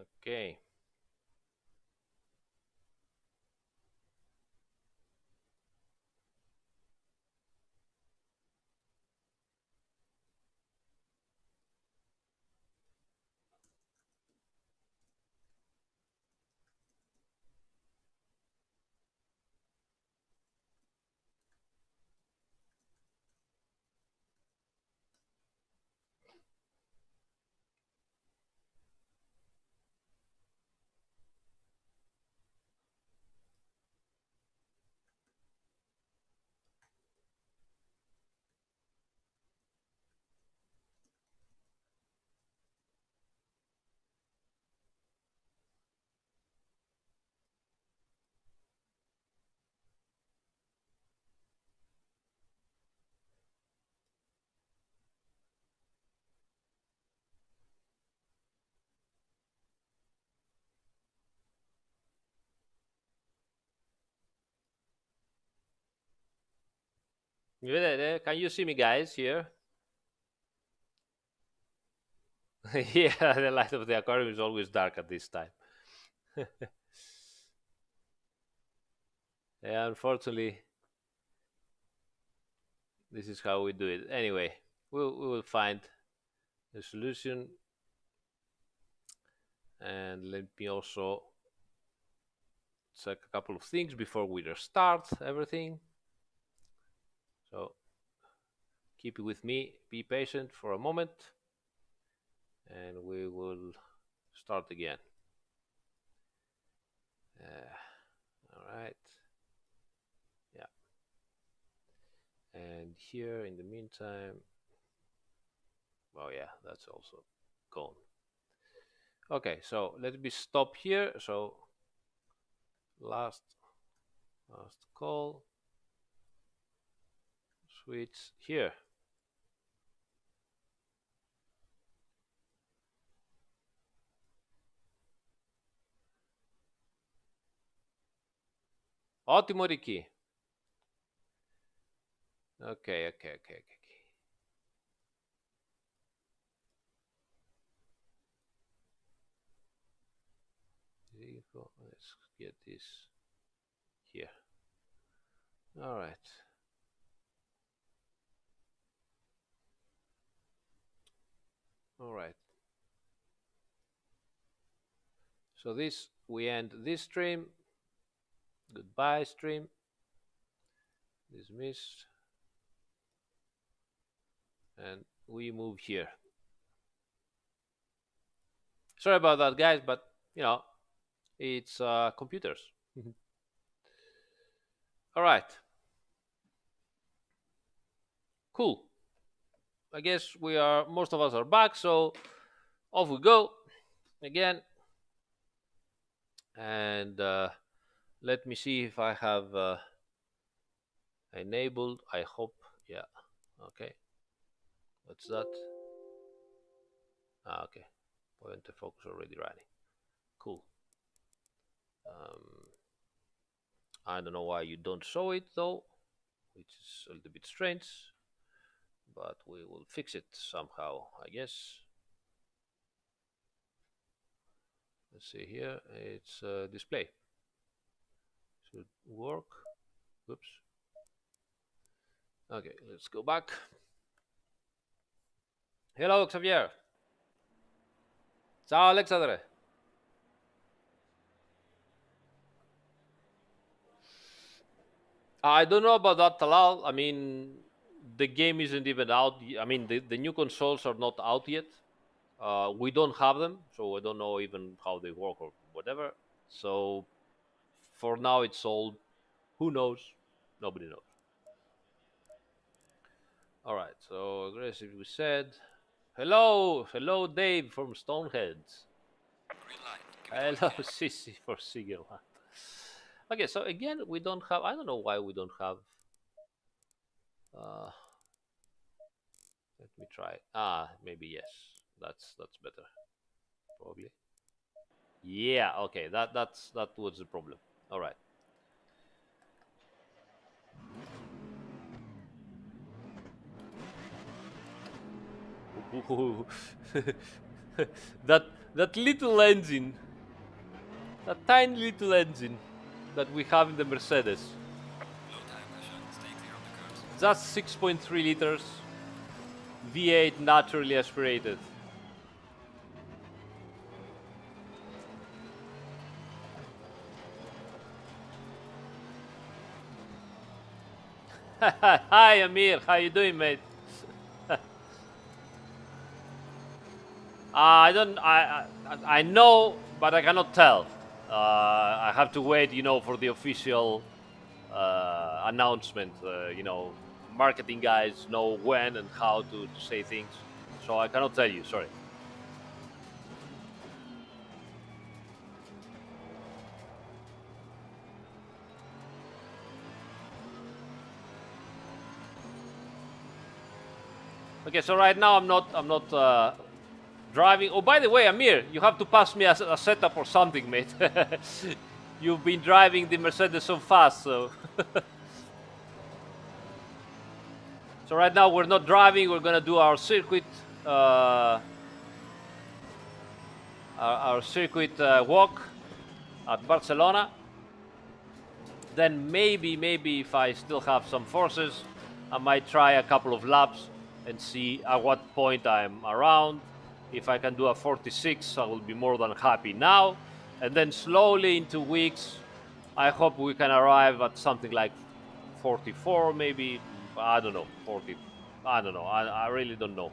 Okay. Can you see me, guys, here? Yeah, the light of the aquarium is always dark at this time. Yeah, unfortunately, this is how we do it. Anyway, we will find a solution. And let me also check a couple of things before we restart everything. So keep it with me. Be patient for a moment, and we will start again. All right. Yeah. And here in the meantime, oh yeah, that's also gone. Okay, so let me stop here. So last call, switch here. Ottimo Ricky. Okay. Let's get this here. All right. All right. So this we end this stream. Goodbye stream. Dismissed. And we move here. Sorry about that, guys, but it's computers. All right. Cool. I guess most of us are back, so off we go again. And let me see if I have enabled. I hope. Yeah. Okay. What's that? Okay. Pointer focus already running. Cool. I don't know why you don't show it though, which is a little bit strange, but we will fix it somehow, I guess. Let's see here. It's display. Should work. Oops. Okay, let's go back. Hello, Xavier. Ciao, Alexandre. I don't know about that, Talal. I mean, the game isn't even out. I mean, the new consoles are not out yet. We don't have them, so I don't know even how they work or whatever. So for now, it's all who knows? Nobody knows. All right, so aggressive we said. Hello, Dave from Stoneheads. Hello, Sissy for Sigelman. Okay, so again, we don't have. I don't know why we don't have. Uh, Let me try. Maybe yes. That's better, probably. Yeah. Okay. That was the problem. All right. Ooh. that That little engine, that tiny little engine that we have in the Mercedes, just 6.3 liters, V8 naturally aspirated. Hi Amir, how you doing, mate? I don't. I know, but I cannot tell. I have to wait, for the official announcement. Marketing guys know when and how to say things, so I cannot tell you. Sorry. Okay, so right now I'm not. Driving. Oh, by the way, Amir, you have to pass me a setup or something, mate. You've been driving the Mercedes so fast, so. So right now we're not driving. We're gonna do our circuit, our circuit walk at Barcelona. Then maybe if I still have some forces, I might try a couple of laps and see at what point I'm around. If I can do a 46, I will be more than happy now. And then slowly in 2 weeks, I hope we can arrive at something like 44, maybe. I don't know, 40. I don't know. I really don't know.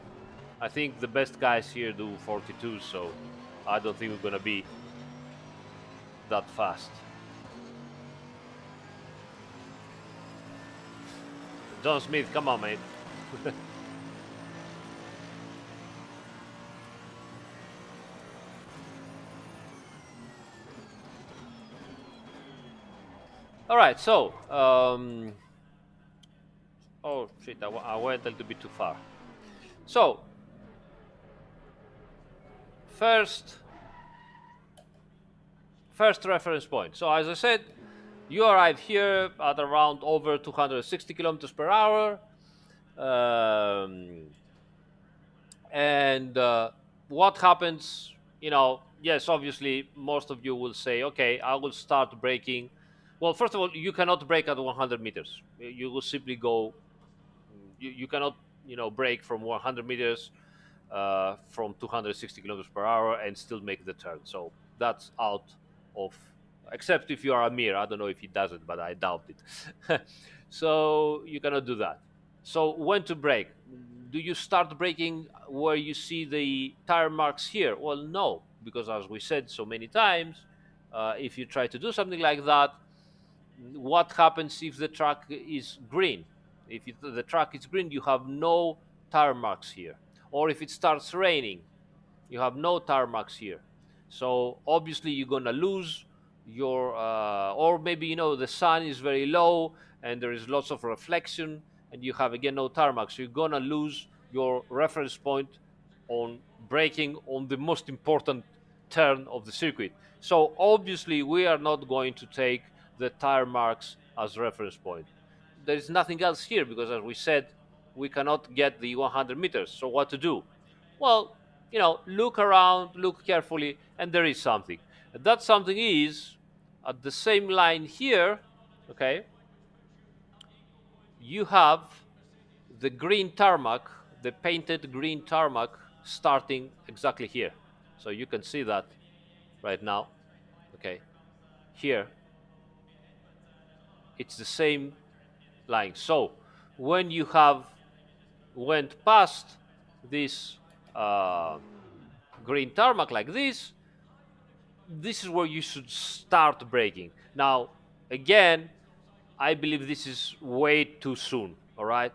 I think the best guys here do 42, so I don't think we're going to be that fast. John Smith, come on, mate. All right, so oh shit, I went a little bit too far. So first reference point. So as I said, you arrive here at around over 260 kilometers per hour, and what happens? Yes, obviously, most of you will say, "Okay, I will start braking." Well, first of all, you cannot brake at 100 meters. You will simply go. You cannot, brake from 100 meters from 260 kilometers per hour and still make the turn. So that's out of, except if you are Amir. I don't know if he does it, but I doubt it. So you cannot do that. So when to brake? Do you start braking where you see the tire marks here? Well, no, because as we said so many times, if you try to do something like that, what happens if the track is green? If the track is green, you have no tire marks here. Or if it starts raining, you have no tire marks here. So obviously you're gonna lose your, or maybe the sun is very low and there is lots of reflection, and you have again no tire marks. So you're gonna lose your reference point on braking on the most important turn of the circuit. So obviously we are not going to take the tire marks as reference point. There is nothing else here because, as we said, we cannot get the 100 meters. So what to do? Well, look around, look carefully, and there is something. And that something is at the same line here. Okay, you have the green tarmac, the painted green tarmac, starting exactly here. So you can see that right now. Okay, here it's the same line. So when you have went past this green tarmac like this is where you should start braking. Now, again, I believe this is way too soon, all right?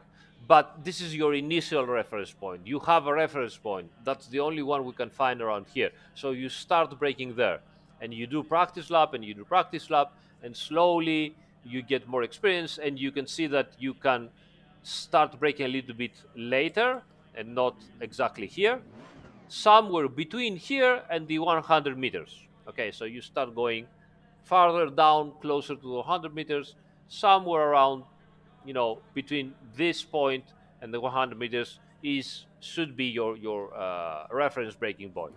But this is your initial reference point. You have a reference point. That's the only one we can find around here. So you start braking there, and you do practice lap, and you do practice lap, and slowly you get more experience, and you can see that you can start braking a little bit later and not exactly here, somewhere between here and the 100 meters. Okay, so you start going farther down, closer to 100 meters, somewhere around, between this point and the 100 meters should be your reference braking point.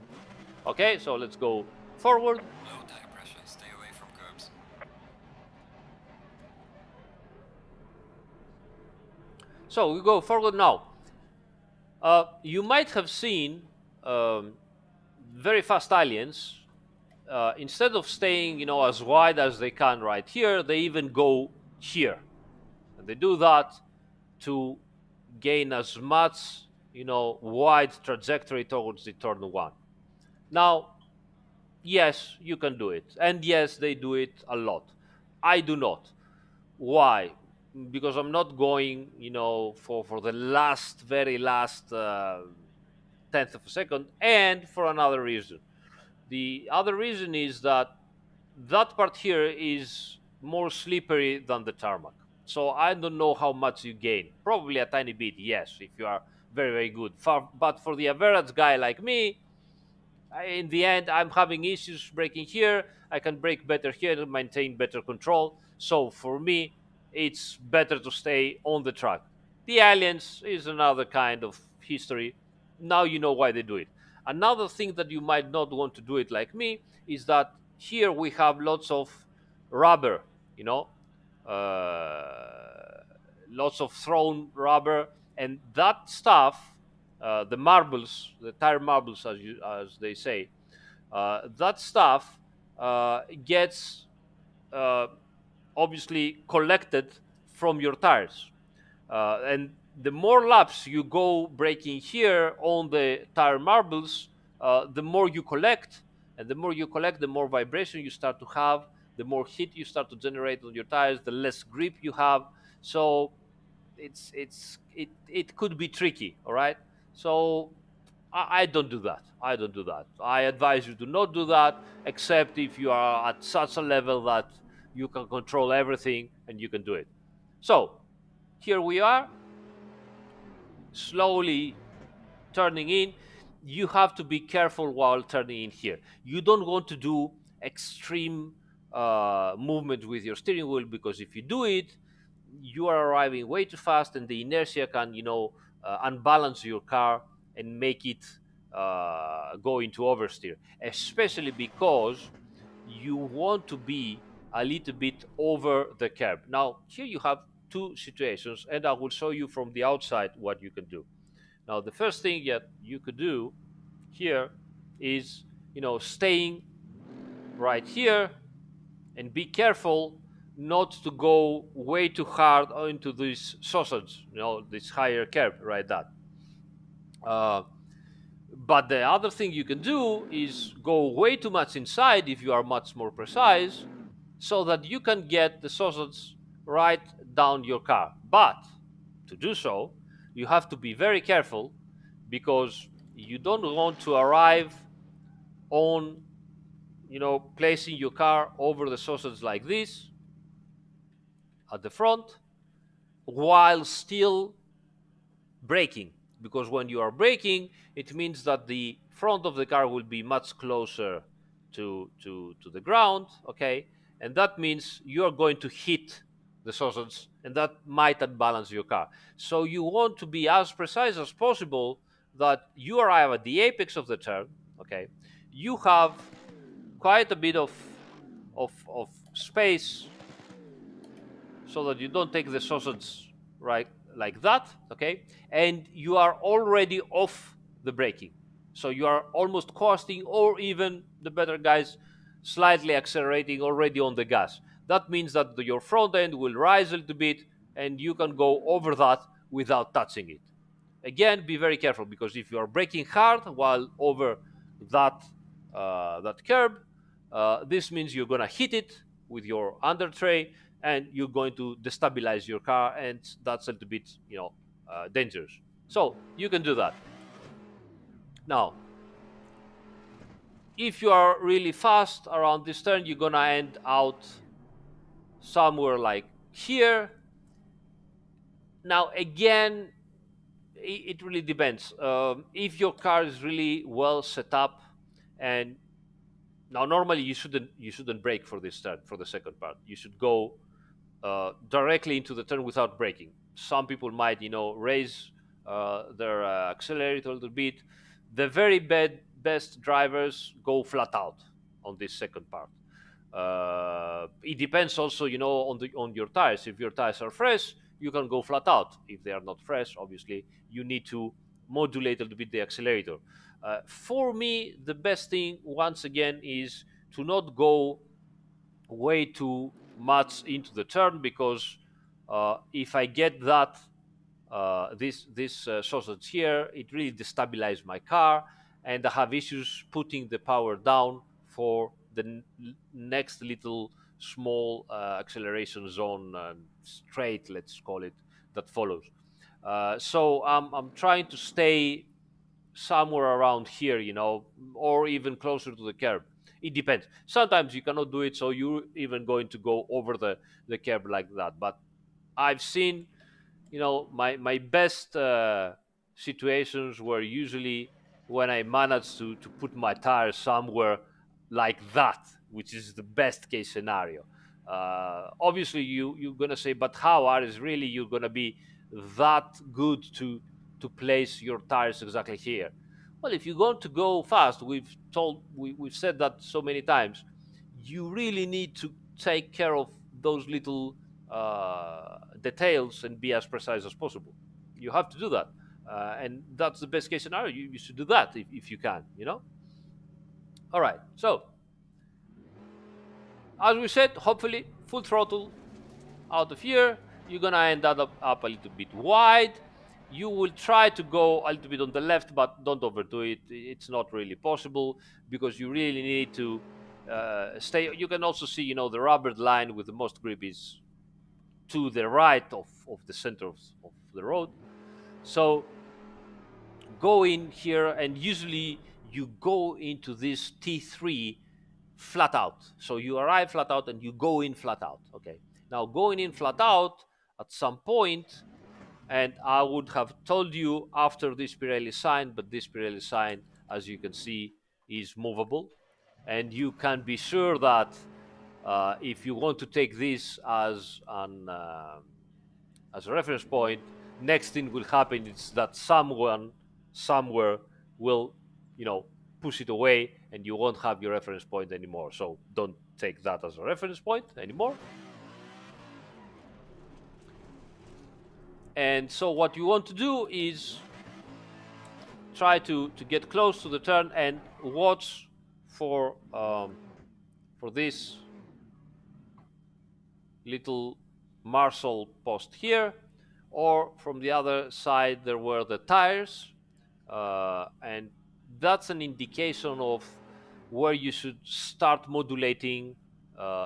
Okay, so let's go forward. Low tire pressure, stay away from curbs. So we go forward now. You might have seen um, very fast aliens. Instead of staying, as wide as they can right here, they even go here, and they do that to gain as much, wide trajectory towards the turn one. Now, yes, you can do it, and yes, they do it a lot. I do not. Why? Because I'm not going, for the last, very last tenth of a second, and for another reason. The other reason is that that part here is more slippery than the tarmac. So I don't know how much you gain. Probably a tiny bit, yes, if you are very, very good. But for the average guy like me, in the end, I'm having issues braking here. I can brake better here to maintain better control. So for me, it's better to stay on the track. The aliens is another kind of history. Now you know why they do it. Another thing that you might not want to do it like me is that here we have lots of rubber, you know, uh, lots of thrown rubber, and that stuff, the marbles, the tire marbles, as they say, that stuff gets uh, obviously collected from your tires, and the more laps you go braking here on the tire marbles, the more you collect, and the more you collect, the more vibration you start to have, the more heat you start to generate on your tires, the less grip you have. So it could be tricky. All right. So I don't do that. I don't do that. I advise you to not do that, except if you are at such a level that you can control everything and you can do it. So here we are, slowly turning in. You have to be careful while turning in here. You don't want to do extreme movement with your steering wheel, because if you do it, you are arriving way too fast, and the inertia can, unbalance your car and make it go into oversteer, especially because you want to be a little bit over the curb. Now, here you have two situations, and I will show you from the outside what you can do. Now, the first thing that you could do here is, staying right here, and be careful not to go way too hard into this sausage, this higher curve, right? That. Uh, but the other thing you can do is go way too much inside if you are much more precise, so that you can get the sausage right down your car. But to do so, you have to be very careful, because you don't want to arrive on, placing your car over the sausage like this at the front while still braking, because when you are braking, it means that the front of the car will be much closer to the ground. Okay, and that means you are going to hit the sausage, and that might unbalance your car. So you want to be as precise as possible, that you arrive at the apex of the turn. Okay, you have quite a bit of space, so that you don't take the sausage right like that. Okay, and you are already off the braking, so you are almost coasting, or even the better guys slightly accelerating already on the gas. That means that your front end will rise a little bit, and you can go over that without touching it. Again, be very careful, because if you are braking hard while over that curb, this means you're going to hit it with your under tray, and you're going to destabilize your car, and that's a little bit, dangerous. So you can do that. Now, if you are really fast around this turn, you're going to end out somewhere like here. Now, again, it really depends. If your car is really well set up, and now normally you shouldn't brake for this turn, for the second part. You should go directly into the turn without braking. Some people might, raise their accelerator a little bit. The very best drivers go flat out on this second part. It depends also, on your tires. If your tires are fresh, you can go flat out. If they are not fresh, obviously you need to modulate a little bit the accelerator. For me, the best thing once again is to not go way too much into the turn, because if I get this sausage here, it really destabilizes my car, and I have issues putting the power down for the next little small acceleration zone, straight, let's call it, that follows. So I'm trying to stay somewhere around here, or even closer to the curb. It depends. Sometimes you cannot do it, so you're even going to go over the curb like that. But I've seen, my best situations were usually when I managed to put my tires somewhere like that, which is the best case scenario. Obviously, you're gonna say, but how, Aris, really you're gonna be that good to place your tires exactly here? Well, if you're going to go fast, we've said that so many times, you really need to take care of those little details and be as precise as possible. You have to do that, and that's the best case scenario. You should do that if you can. All right. So as we said, hopefully full throttle out of here. You're gonna end up a little bit wide. You will try to go a little bit on the left, but don't overdo it. It's not really possible, because you really need to stay. You can also see, the rubber line with the most grip is to the right of the center of the road. So go in here, and usually you go into this T3 flat out. So you arrive flat out and you go in flat out. Okay. Now going in flat out at some point, and I would have told you after this Pirelli sign, but this Pirelli sign, as you can see, is movable, and you can be sure that if you want to take this as a reference point, next thing will happen is that someone somewhere will, you know, push it away, and you won't have your reference point anymore. So don't take that as a reference point anymore. And so what you want to do is try to get close to the turn and watch for this little Marshall post here, or from the other side there were the tires, and that's an indication of where you should start modulating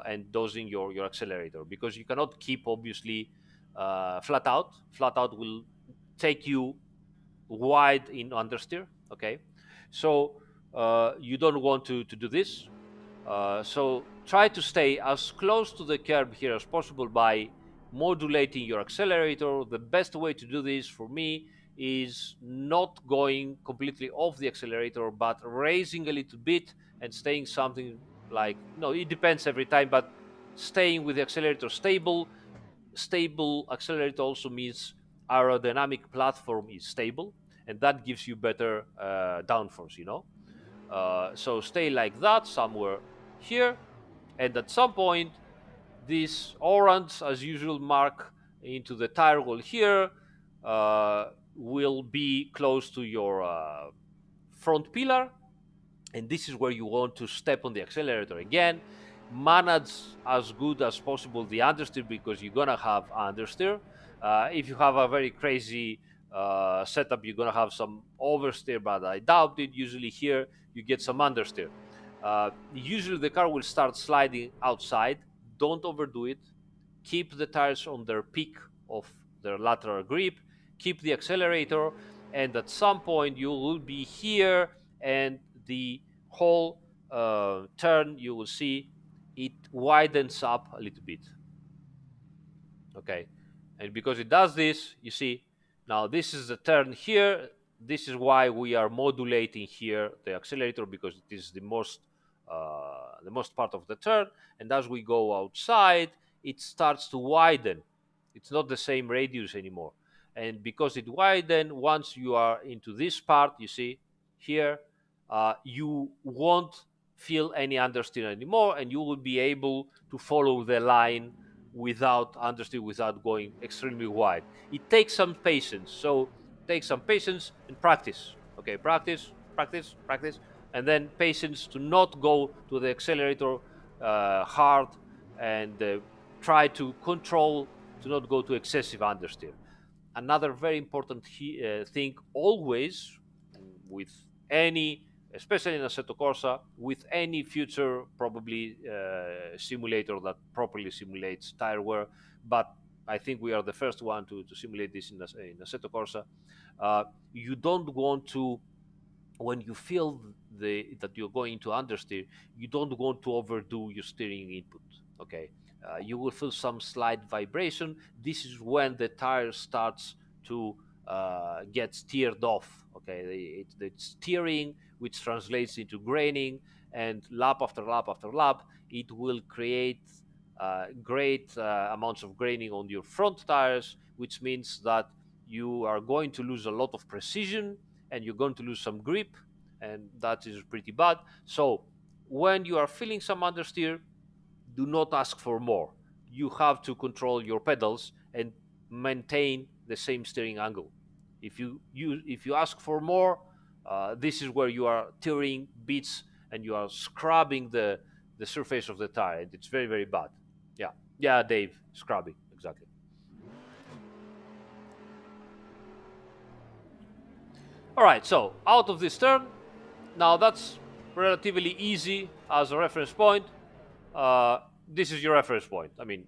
and dosing your accelerator, because you cannot keep obviously flat out. Flat out will take you wide in understeer. Okay, so you don't want to do this. So try to stay as close to the curb here as possible by modulating your accelerator. The best way to do this for me is not going completely off the accelerator, but raising a little bit and staying something like, no, it depends every time, but staying with the accelerator stable. Stable accelerator also means aerodynamic platform is stable, and that gives you better downforce. So stay like that somewhere here, and at some point this orange, as usual, mark into the tire wall here will be close to your front pillar, and this is where you want to step on the accelerator again. Manage as good as possible the understeer, because you're gonna have understeer. If you have a very crazy setup, you're gonna have some oversteer, but I doubt it. Usually here you get some understeer. Usually the car will start sliding outside. Don't overdo it. Keep the tires on their peak of their lateral grip. Keep the accelerator, and at some point you will be here, and the whole turn, you will see it widens up a little bit. Okay, and because it does this, you see, now this is the turn here. This is why we are modulating here the accelerator, because it is the most part of the turn. And as we go outside, it starts to widen. It's not the same radius anymore, and because it widens, once you are into this part, you see here, you won't feel any understeer anymore, and you will be able to follow the line without understeer, without going extremely wide. It takes some patience. So take some patience and practice. Okay, practice, practice, practice, and then patience to not go to the accelerator hard, and try to control to not go to excessive understeer. Another very important thing always, with any, especially in Assetto Corsa, with any future probably simulator that properly simulates tire wear, but I think we are the first one to simulate this in Assetto Corsa. You don't want to, when you feel that you're going to understeer, you don't want to overdo your steering input. Okay, you will feel some slight vibration. This is when the tire starts to get steered off. Okay, it's steering, which translates into graining, and lap after lap after lap, it will create great amounts of graining on your front tires, which means that you are going to lose a lot of precision, and you're going to lose some grip, and that is pretty bad. So when you are feeling some understeer, do not ask for more. You have to control your pedals and maintain the same steering angle. If you ask for more, this is where you are tearing bits and you are scrubbing the surface of the tire. And it's very, very bad. Yeah, yeah, Dave, scrubbing, exactly. All right, so out of this turn, now that's relatively easy as a reference point. This is your reference point. I mean,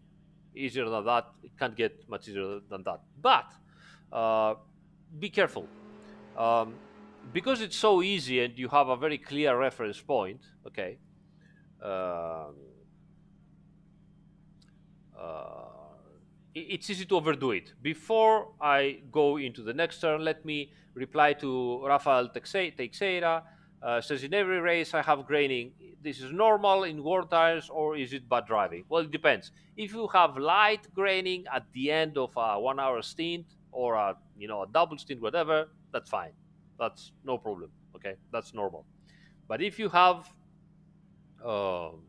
easier than that, it can't get much easier than that. But uh, be careful. Um, because it's so easy and you have a very clear reference point, okay, um, uh, it's easy to overdo it. Before I go into the next turn, let me reply to Rafael Teixeira. Says, in every race I have graining. This is normal in war tires, or is it bad driving? Well, it depends. If you have light graining at the end of a 1 hour stint, or a double stint, whatever, that's fine. That's no problem. Okay, that's normal. But if you have um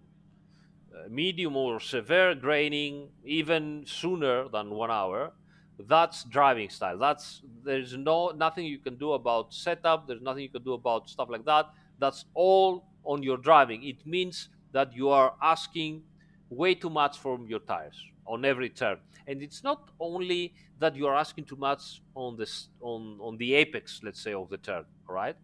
medium or severe graining even sooner than 1 hour, that's driving style. There's nothing you can do about setup, there's nothing you can do about stuff like that. That's all on your driving. It means that you are asking way too much from your tires on every turn. And it's not only that you are asking too much on this on the apex, let's say, of the turn, all right,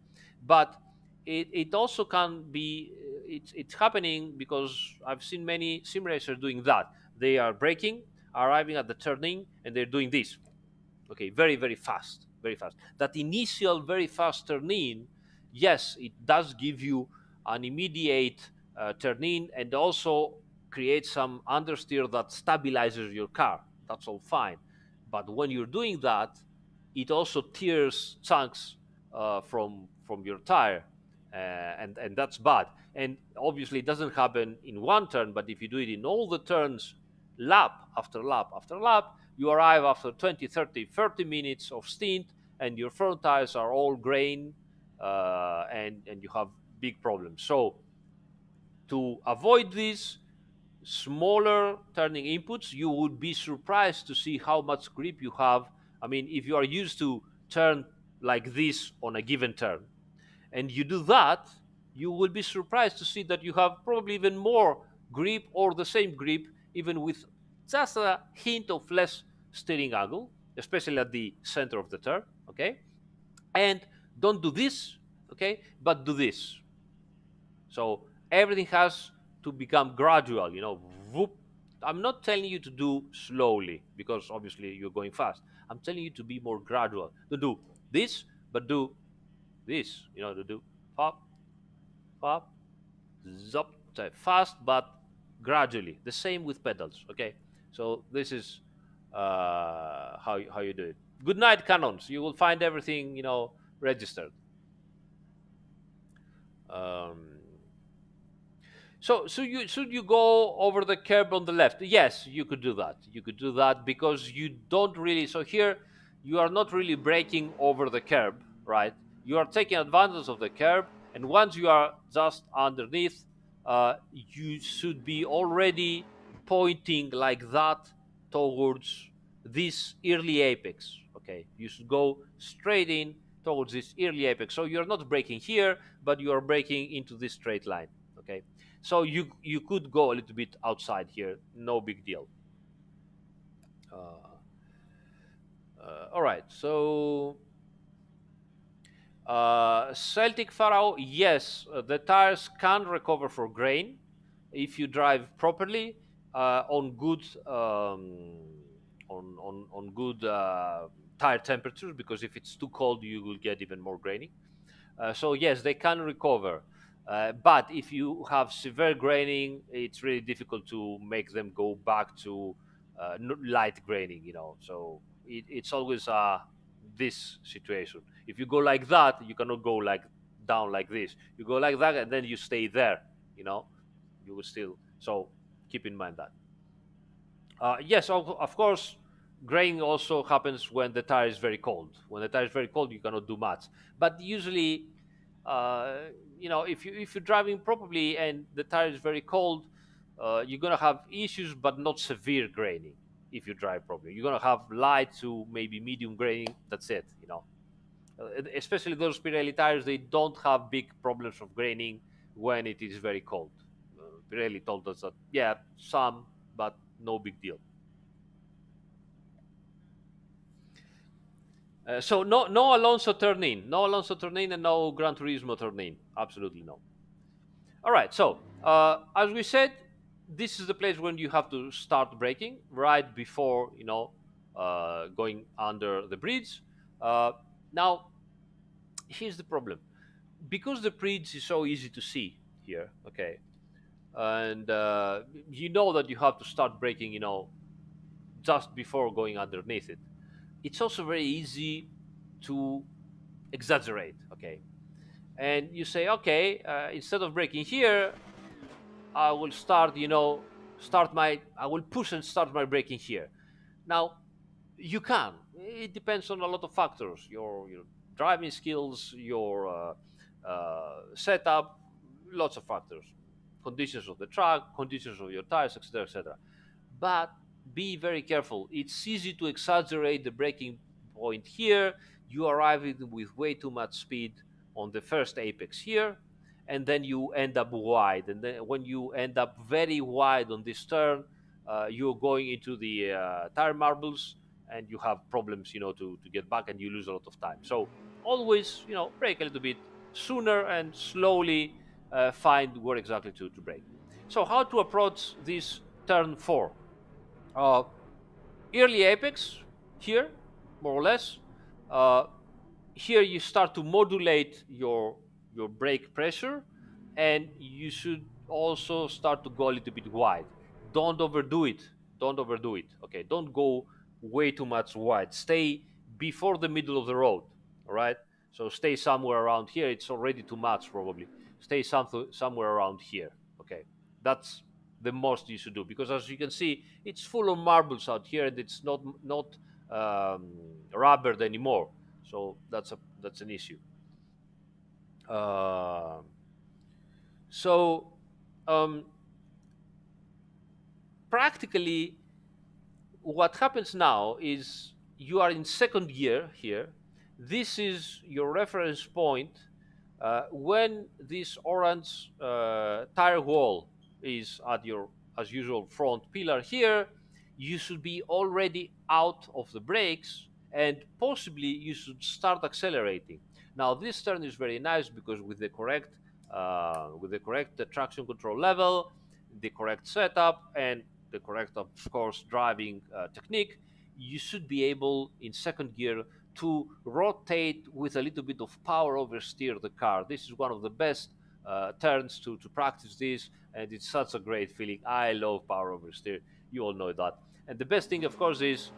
but it also can be, it's happening because I've seen many sim racers doing that. They are braking, arriving at the turning, and they're doing this. Okay, very, very fast, very fast. That initial very fast turn in, yes, it does give you an immediate turn in, and also create some understeer that stabilizes your car. That's all fine. But when you're doing that, it also tears chunks from your tire, and that's bad. And obviously, it doesn't happen in one turn, but if you do it in all the turns, lap after lap after lap, you arrive after 20, 30, 30 minutes of stint, and your front tires are all grain, and you have big problems. So to avoid these smaller turning inputs, you would be surprised to see how much grip you have. I mean, if you are used to turn like this on a given turn, and you do that, you will be surprised to see that you have probably even more grip, or the same grip, even with just a hint of less steering angle, especially at the center of the turn. Okay, and don't do this, okay, but do this. So everything has to become gradual. Whoop. I'm not telling you to do slowly, because obviously you're going fast. I'm telling you to be more gradual. To do this, but do this. To do pop, pop, zop, fast but gradually. The same with pedals. Okay, so this is how you do it. Good night, cannons. You will find everything registered. Um, so should you go over the curb on the left? Yes, you could do that. You could do that because you don't really. So here, you are not really braking over the curb, right? You are taking advantage of the curb, And once you are just underneath, you should be already pointing like that towards this early apex. Okay, you should go straight in towards this early apex. So you're not breaking here, but you are breaking into this straight line. Okay, so you could go a little bit outside here, no big deal. Uh, all right, so Celtic Pharaoh, yes, the tires can recover for grain if you drive properly on good on good tire temperatures. Because if it's too cold, you will get even more graining. So yes, they can recover. But if you have severe graining, it's really difficult to make them go back to light graining. So it's always this situation. If you go like that, you cannot go like down like this. You go like that, and then you stay there. You know, you will still. So keep in mind that. Yes, of course, graying also happens when the tire is very cold. When the tire is very cold, you cannot do much. But usually, uh, if you're driving properly and the tire is very cold, you're gonna have issues, but not severe graining. If you drive properly, you're gonna have light to maybe medium graining. That's it. Especially those Pirelli tires, they don't have big problems of graining when it is very cold. Pirelli told us that, yeah, some, but no big deal. So no Alonso turn in, no Alonso turn in, and no Gran Turismo turn in. Absolutely no. All right. So as we said, this is the place when you have to start braking right before going under the bridge. Uh, Now here's the problem, because the bridge is so easy to see here. Okay, and you know that you have to start braking. Just before going underneath it. It's also very easy to exaggerate. Okay, and you say, okay, instead of braking here, I will I will push and start my braking here. Now you can. It depends on a lot of factors: your driving skills, your setup, lots of factors, conditions of the track, conditions of your tires, etc., etc. But be very careful. It's easy to exaggerate the braking point here. You arrive with way too much speed on the first apex here, and then you end up wide. And then when you end up very wide on this turn, you're going into the tire marbles, and you have problems, to get back, and you lose a lot of time. So always, brake a little bit sooner and slowly find where exactly to brake. So how to approach this turn 4? Uh, Early apex here, more or less. Uh, Here you start to modulate your brake pressure, and you should also start to go a little bit wide. Don't overdo it. Don't overdo it. Okay, don't go way too much wide. Stay before the middle of the road. All right. So stay somewhere around here. It's already too much probably. Stay somewhere around here. Okay, that's the most you should do, because as you can see, it's full of marbles out here, and it's not rubbered anymore. So that's an issue. Uh, so um, practically, what happens now is you are in second gear here. This is your reference point. When this orange tire wall is at your, as usual, front pillar here, you should be already out of the brakes, and possibly you should start accelerating. Now this turn is very nice because with the correct traction control level, the correct setup, and the correct, of course, driving technique, you should be able in second gear to rotate with a little bit of power oversteer the car. This is one of the best turns to practice this, and it's such a great feeling. I love power oversteer. You all know that. And the best thing, of course, is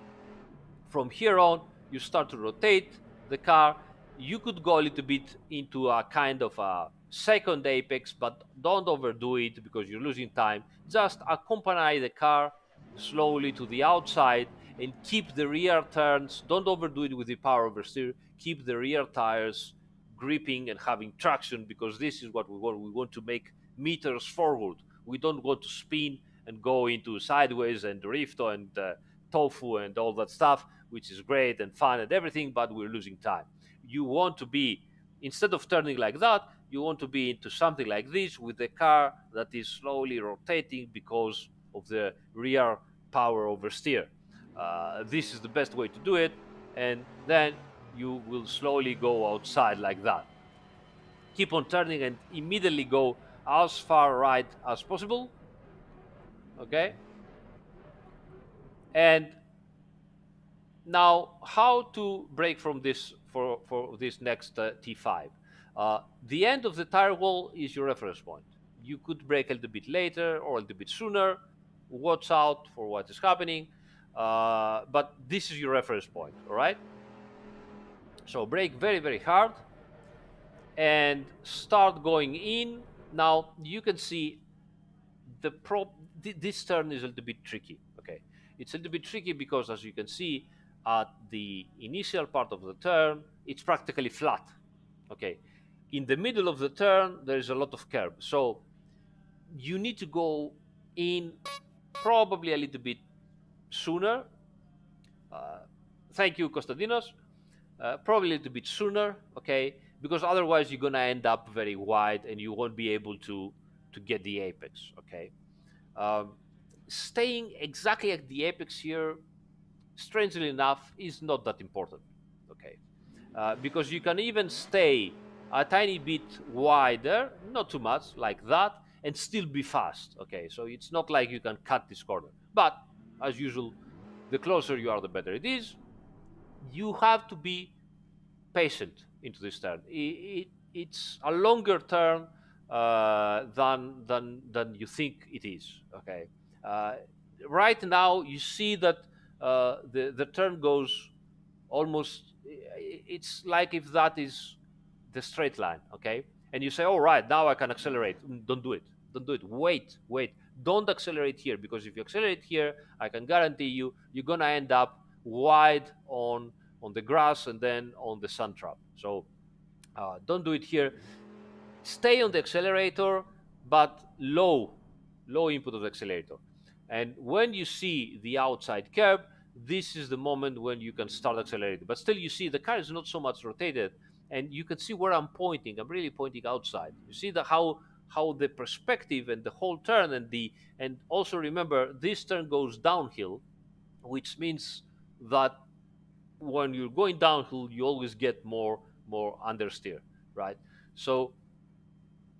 from here on, you start to rotate the car. You could go a little bit into a kind of a second apex, but don't overdo it because you're losing time. Just accompany the car slowly to the outside and keep the rear turns. Don't overdo it with the power oversteer. Keep the rear tires gripping and having traction, because this is what we want. We want to make meters forward. We don't want to spin and go into sideways and drift and tofu and all that stuff, which is great and fun and everything, but we're losing time. You want to be, instead of turning like that, you want to be into something like this with the car that is slowly rotating because of the rear power oversteer. This is the best way to do it, and then you will slowly go outside like that. Keep on turning and immediately go as far right as possible. Okay, and now, how to break from this for this next T5? The end of the tire wall is your reference point. You could break a little bit later or a little bit sooner. Watch out for what is happening. But this is your reference point, all right? So break very, very hard and start going in. Now, you can see this turn is a little bit tricky. Okay, it's a little bit tricky because, as you can see, at the initial part of the turn, it's practically flat. Okay, in the middle of the turn, there is a lot of curb, so you need to go in probably a little bit sooner. Uh, Thank you, Konstantinos. Probably a little bit sooner, okay, because otherwise you're gonna end up very wide and you won't be able to get the apex. Okay, um, staying exactly at the apex here, strangely enough, is not that important. Okay, because you can even stay a tiny bit wider, not too much, like that, and still be fast. Okay, so it's not like you can cut this corner. But as usual, the closer you are, the better it is. You have to be patient into this turn. It's a longer turn than you think it is. Okay, uh, right now you see that the turn goes almost. It's like if that is the straight line. Okay, and you say, "All right, now I can accelerate." Don't do it. Don't do it. Wait, wait. Don't accelerate here, because if you accelerate here, I can guarantee you're gonna end up wide on the grass and then on the sun trap. So don't do it here. Stay on the accelerator, but low input of the accelerator. And when you see the outside curb, this is the moment when you can start accelerating. But still, you see the car is not so much rotated, and you can see where I'm pointing. I'm really pointing outside. You see how the perspective and the whole turn and also remember this turn goes downhill, which means that when you're going downhill, you always get more understeer, right? So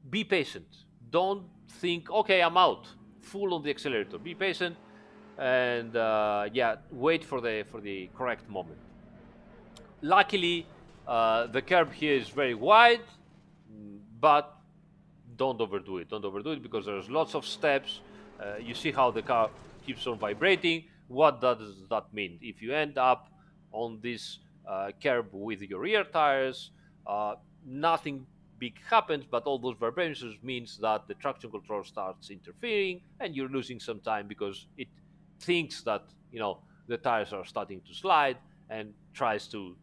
be patient. Don't think, okay, I'm out. Full on the accelerator. Be patient, and yeah, wait for the correct moment. Luckily, the curb here is very wide, but don't overdo it. Don't overdo it because there's lots of steps. You see how the car keeps on vibrating. What does that mean? If you end up on this curb with your rear tires, nothing big happens, but all those vibrations means that the traction control starts interfering and you're losing some time because it thinks that the tires are starting to slide and tries to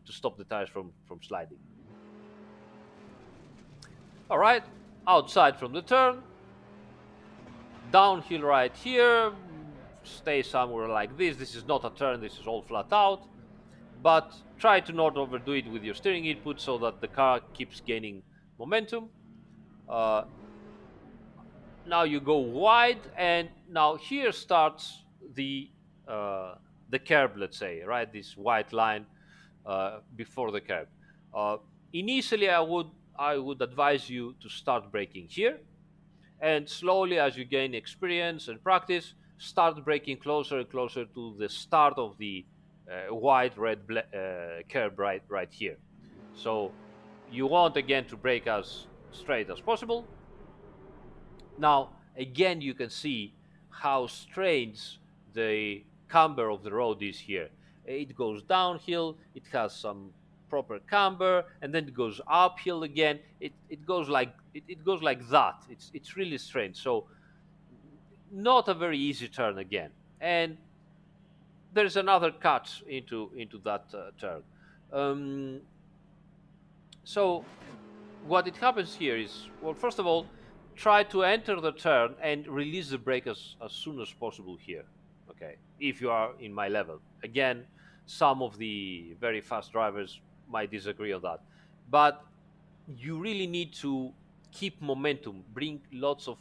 stop the tires from sliding. All right, outside from the turn, downhill right here, stay somewhere like this. This is not a turn, this is all flat out, but try to not overdo it with your steering input so that the car keeps gaining momentum. Now you go wide, and now here starts uh, the curb, let's say, right? This white line before the curb. Uh, Initially, I would advise you to start braking here, and slowly, as you gain experience and practice, start braking closer and closer to the start of the white red curb right here. So you want again to brake as straight as possible. Now, again, you can see how strange the camber of the road is here. It goes downhill, it has some proper camber, and then it goes uphill again. It goes like that. It's really strange. So not a very easy turn again. And there's another cut into that turn. Um, So what it happens here is, well, first of all, try to enter the turn and release the brake as soon as possible here. Okay, if you are in my level. Again, some of the very fast drivers might disagree on that, but you really need to keep momentum, bring lots of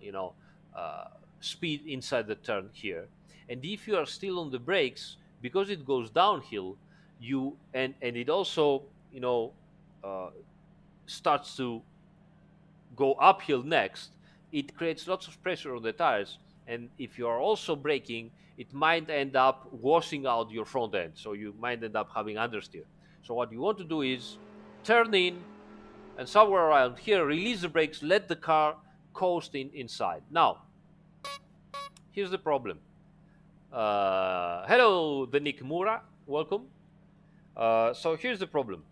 you know uh, speed inside the turn here. And if you are still on the brakes, because it goes downhill, you and it also uh, starts to go uphill next, it creates lots of pressure on the tires. And if you are also braking, it might end up washing out your front end. So you might end up having understeer. So what you want to do is turn in and somewhere around here, release the brakes, let the car coast inside. Now, here's the problem. Hello, the Nick Mura. Welcome. So here's the problem.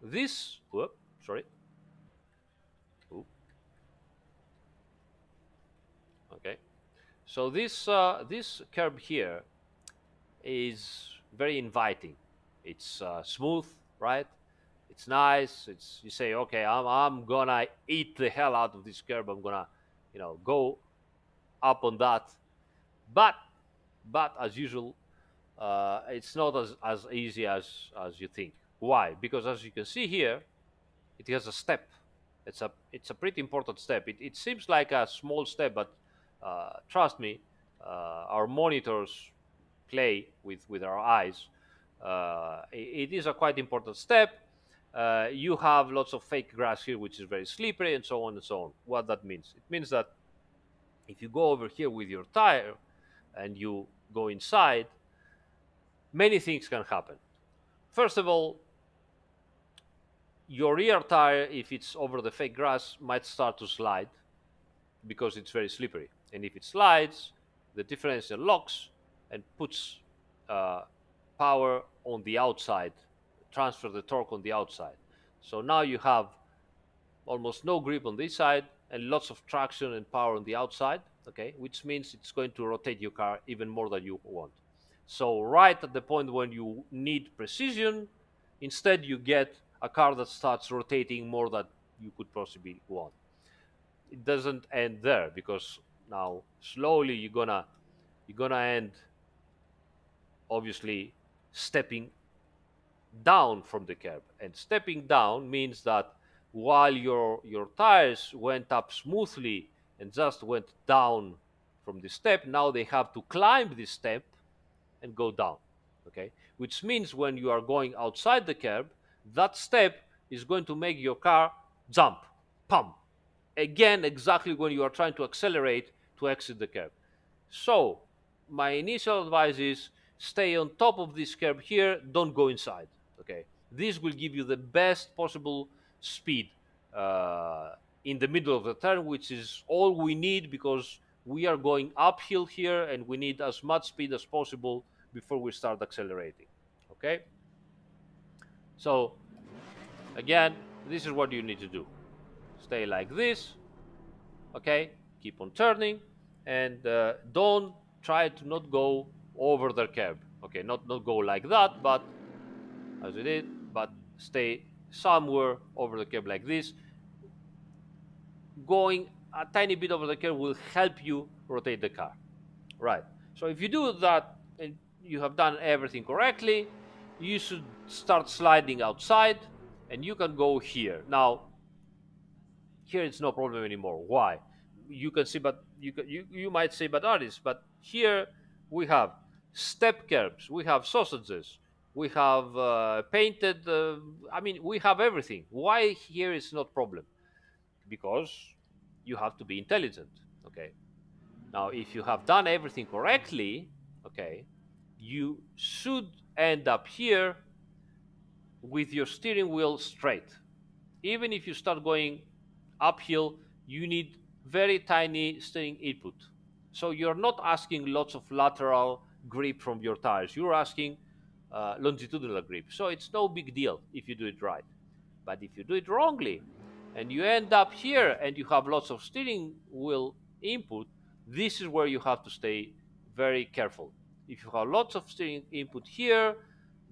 This, whoop, sorry. Oop, okay. So this curb here is very inviting. It's smooth, right? It's nice. It's you say, okay, I'm gonna eat the hell out of this curb. I'm gonna, go up on that. But as usual, it's not as easy as you think. Why? Because as you can see here, it has a step. It's a pretty important step. It seems like a small step, but trust me, our monitors play with our eyes. It is a quite important step. You have lots of fake grass here, which is very slippery, and so on and so on. What that means? It means that if you go over here with your tire and you go inside, many things can happen. First of all, your rear tire, if it's over the fake grass, might start to slide because it's very slippery. And if it slides, the differential locks and puts uh, power on the outside, transfer the torque on the outside. So now you have almost no grip on this side and lots of traction and power on the outside, okay, which means it's going to rotate your car even more than you want. So right at the point when you need precision, instead you get a car that starts rotating more than you could possibly want. It doesn't end there, because now slowly you're gonna end obviously stepping down from the curb. And stepping down means that while your tires went up smoothly and just went down from the step, now they have to climb the step and go down. Okay, which means when you are going outside the curb, that step is going to make your car jump, pump again, exactly when you are trying to accelerate to exit the curb. So my initial advice is stay on top of this curb here, don't go inside. Okay, this will give you the best possible speed uh, in the middle of the turn, which is all we need, because we are going uphill here and we need as much speed as possible before we start accelerating. Okay, so again, this is what you need to do. Stay like this. Okay, keep on turning, and don't try to not go over the curb. Okay, not go like that, but as you did, but stay somewhere over the curb like this. Going a tiny bit over the curb will help you rotate the car. Right. So if you do that and you have done everything correctly, you should start sliding outside, and you can go here. Now, here it's no problem anymore. Why? You can see, but you might say, but artists, but here we have step curbs, we have sausages, we have painted. I mean, we have everything. Why here is not problem? Because you have to be intelligent. Okay. Now, if you have done everything correctly, okay, you should end up here with your steering wheel straight. Even if you start going uphill, you need very tiny steering input. So you're not asking lots of lateral grip from your tires. You're asking longitudinal grip. So it's no big deal if you do it right. But if you do it wrongly and you end up here and you have lots of steering wheel input, this is where you have to stay very careful. If you have lots of steering input here,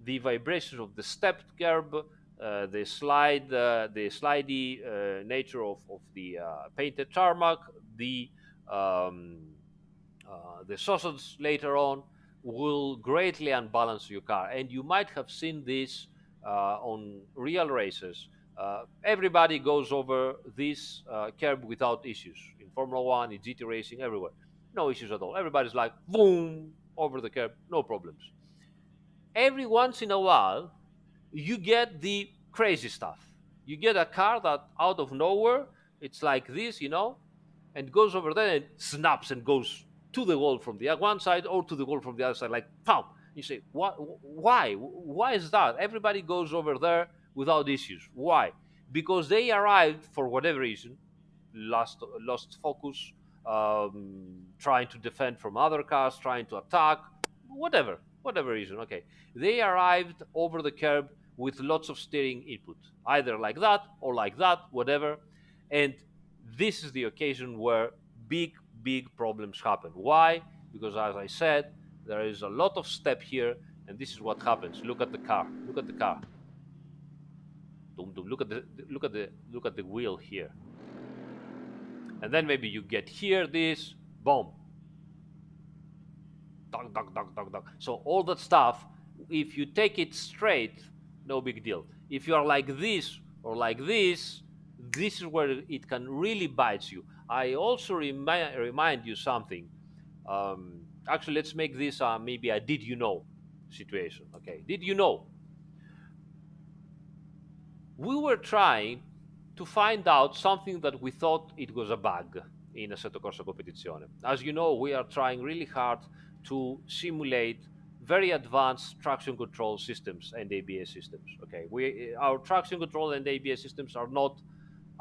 the vibrations of the stepped curb the slidey nature of the painted tarmac, the um, the sausage later on will greatly unbalance your car. And you might have seen this on real races. Everybody goes over this curb without issues in Formula One, in GT racing, everywhere. No issues at all. Everybody's like, boom, over the curb, no problems. Every once in a while, you get the crazy stuff. You get a car that out of nowhere, it's like this, and goes over there and snaps and goes to the wall from the one side or to the wall from the other side, like pow. You say, what? Why? Why is that? Everybody goes over there without issues. Why? Because they arrived for whatever reason, lost focus, trying to defend from other cars, trying to attack, whatever reason. Okay, they arrived over the curb with lots of steering input, either like that or like that, whatever. And this is the occasion where big, big problems happen. Why? Because, as I said, there is a lot of step here, and this is what happens. Look at the car. Look at the car. Look at the wheel here. And then maybe you get here this, boom, dunk, dunk, dunk, dunk, dunk. So all that stuff, if you take it straight, no big deal. If you are like this or like this is where it can really bite you. I also remind you something. Actually, let's make this maybe a did you know situation. Okay, did you know? We were trying to find out something that we thought it was a bug in Assetto Corsa Competizione. As you know, we are trying really hard to simulate very advanced traction control systems and ABS systems. Okay, our traction control and ABS systems are not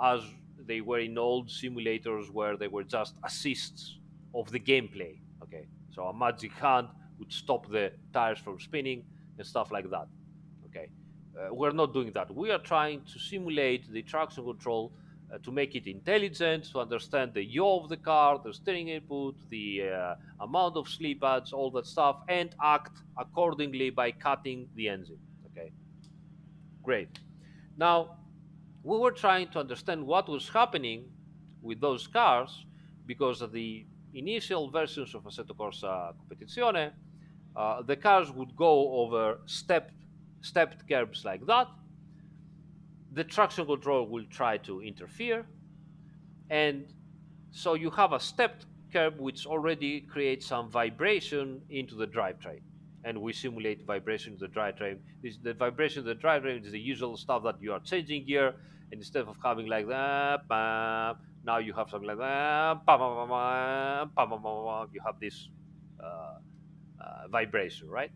as they were in old simulators where they were just assists of the gameplay. Okay, so a magic hand would stop the tires from spinning and stuff like that. Okay, we're not doing that. We are trying to simulate the traction control to make it intelligent, to understand the yaw of the car, the steering input, the amount of sleep pads, all that stuff, and act accordingly by cutting the engine. Okay, great. Now, we were trying to understand what was happening with those cars because of the initial versions of Assetto Corsa Competizione, the cars would go over stepped curbs like that. The traction control will try to interfere, and so you have a stepped curb which already creates some vibration into the drivetrain. And we simulate vibration in the drivetrain. The vibration in the drivetrain is the usual stuff that you are changing gear, and instead of having like that, now you have something like that, you have this uh, vibration, right?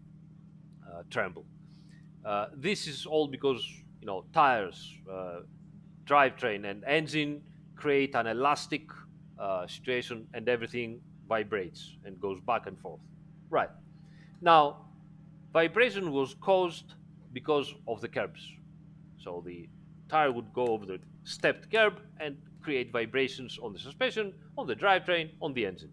Tremble. This is all because tires, drivetrain, and engine create an elastic situation, and everything vibrates and goes back and forth. Right. Now, vibration was caused because of the curbs. So the tire would go over the stepped curb and create vibrations on the suspension, on the drivetrain, on the engine.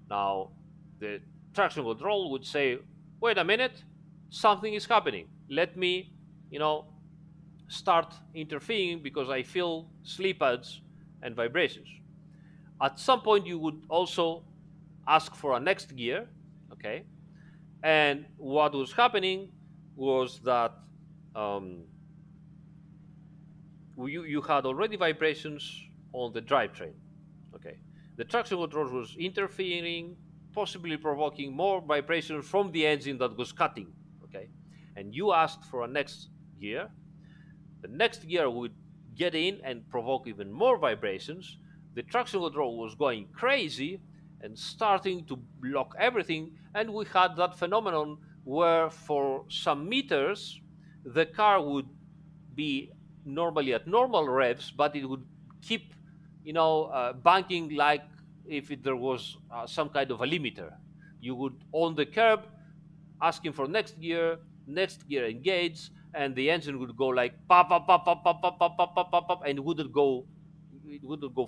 Now, the traction control would say, wait a minute, something is happening. Let me, you know, start interfering because I feel sleep pads and vibrations. At some point, you would also ask for a next gear, okay? And what was happening was that um, you had already vibrations on the drivetrain, okay? The traction control was interfering, possibly provoking more vibration from the engine that was cutting, okay? And you asked for a next gear. The next gear would get in and provoke even more vibrations. The traction control was going crazy and starting to block everything. And we had that phenomenon where, for some meters, the car would be normally at normal revs, but it would keep, banking like if there was some kind of a limiter. You would on the curb asking for next gear engage, and the engine would go like pop, pop, pop, pop, pop, pop, pop, pop, pop, pop, pop, and it wouldn't go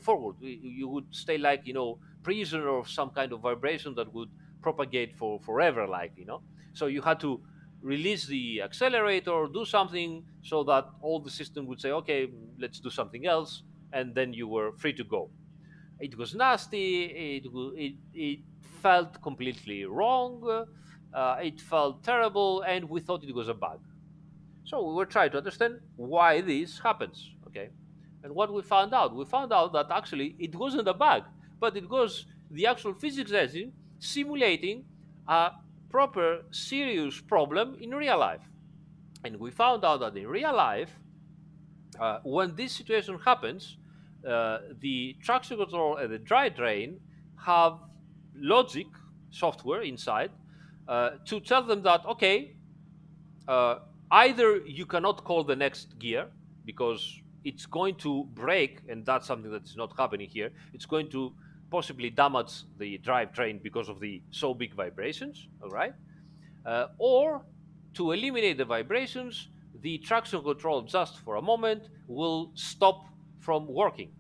forward. You would stay like prisoner of some kind of vibration that would propagate for forever, like. So you had to release the accelerator, do something so that all the system would say, okay, let's do something else, and then you were free to go. It was nasty. It felt completely wrong. It felt terrible, and we thought it was a bug. So we were trying to understand why this happens. Okay, and what we found out that actually it wasn't a bug, but it was the actual physics engine simulating a proper serious problem in real life. And we found out that in real life, when this situation happens, the traction control and the drivetrain have logic software inside to tell them that, okay, uh, either you cannot call the next gear because it's going to break, and that's something that is not happening here. It's going to possibly damage the drivetrain because of the so big vibrations, all right? Or to eliminate the vibrations, the traction control just for a moment will stop from working.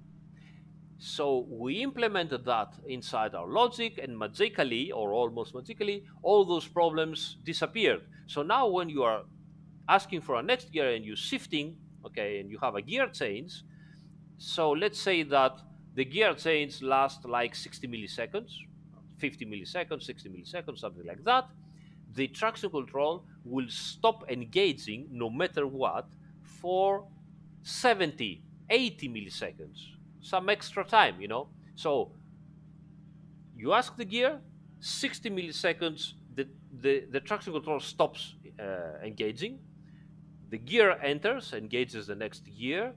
So we implemented that inside our logic, and magically, or almost magically, all those problems disappeared. So now when you are asking for a next gear and you're shifting, okay, and you have a gear change, so let's say that the gear change lasts like 60 milliseconds, 50 milliseconds, 60 milliseconds, something like that. The traction control will stop engaging no matter what for 70, 80 milliseconds, some extra time. So you ask the gear, 60 milliseconds, the traction control stops engaging. The gear enters, engages the next gear.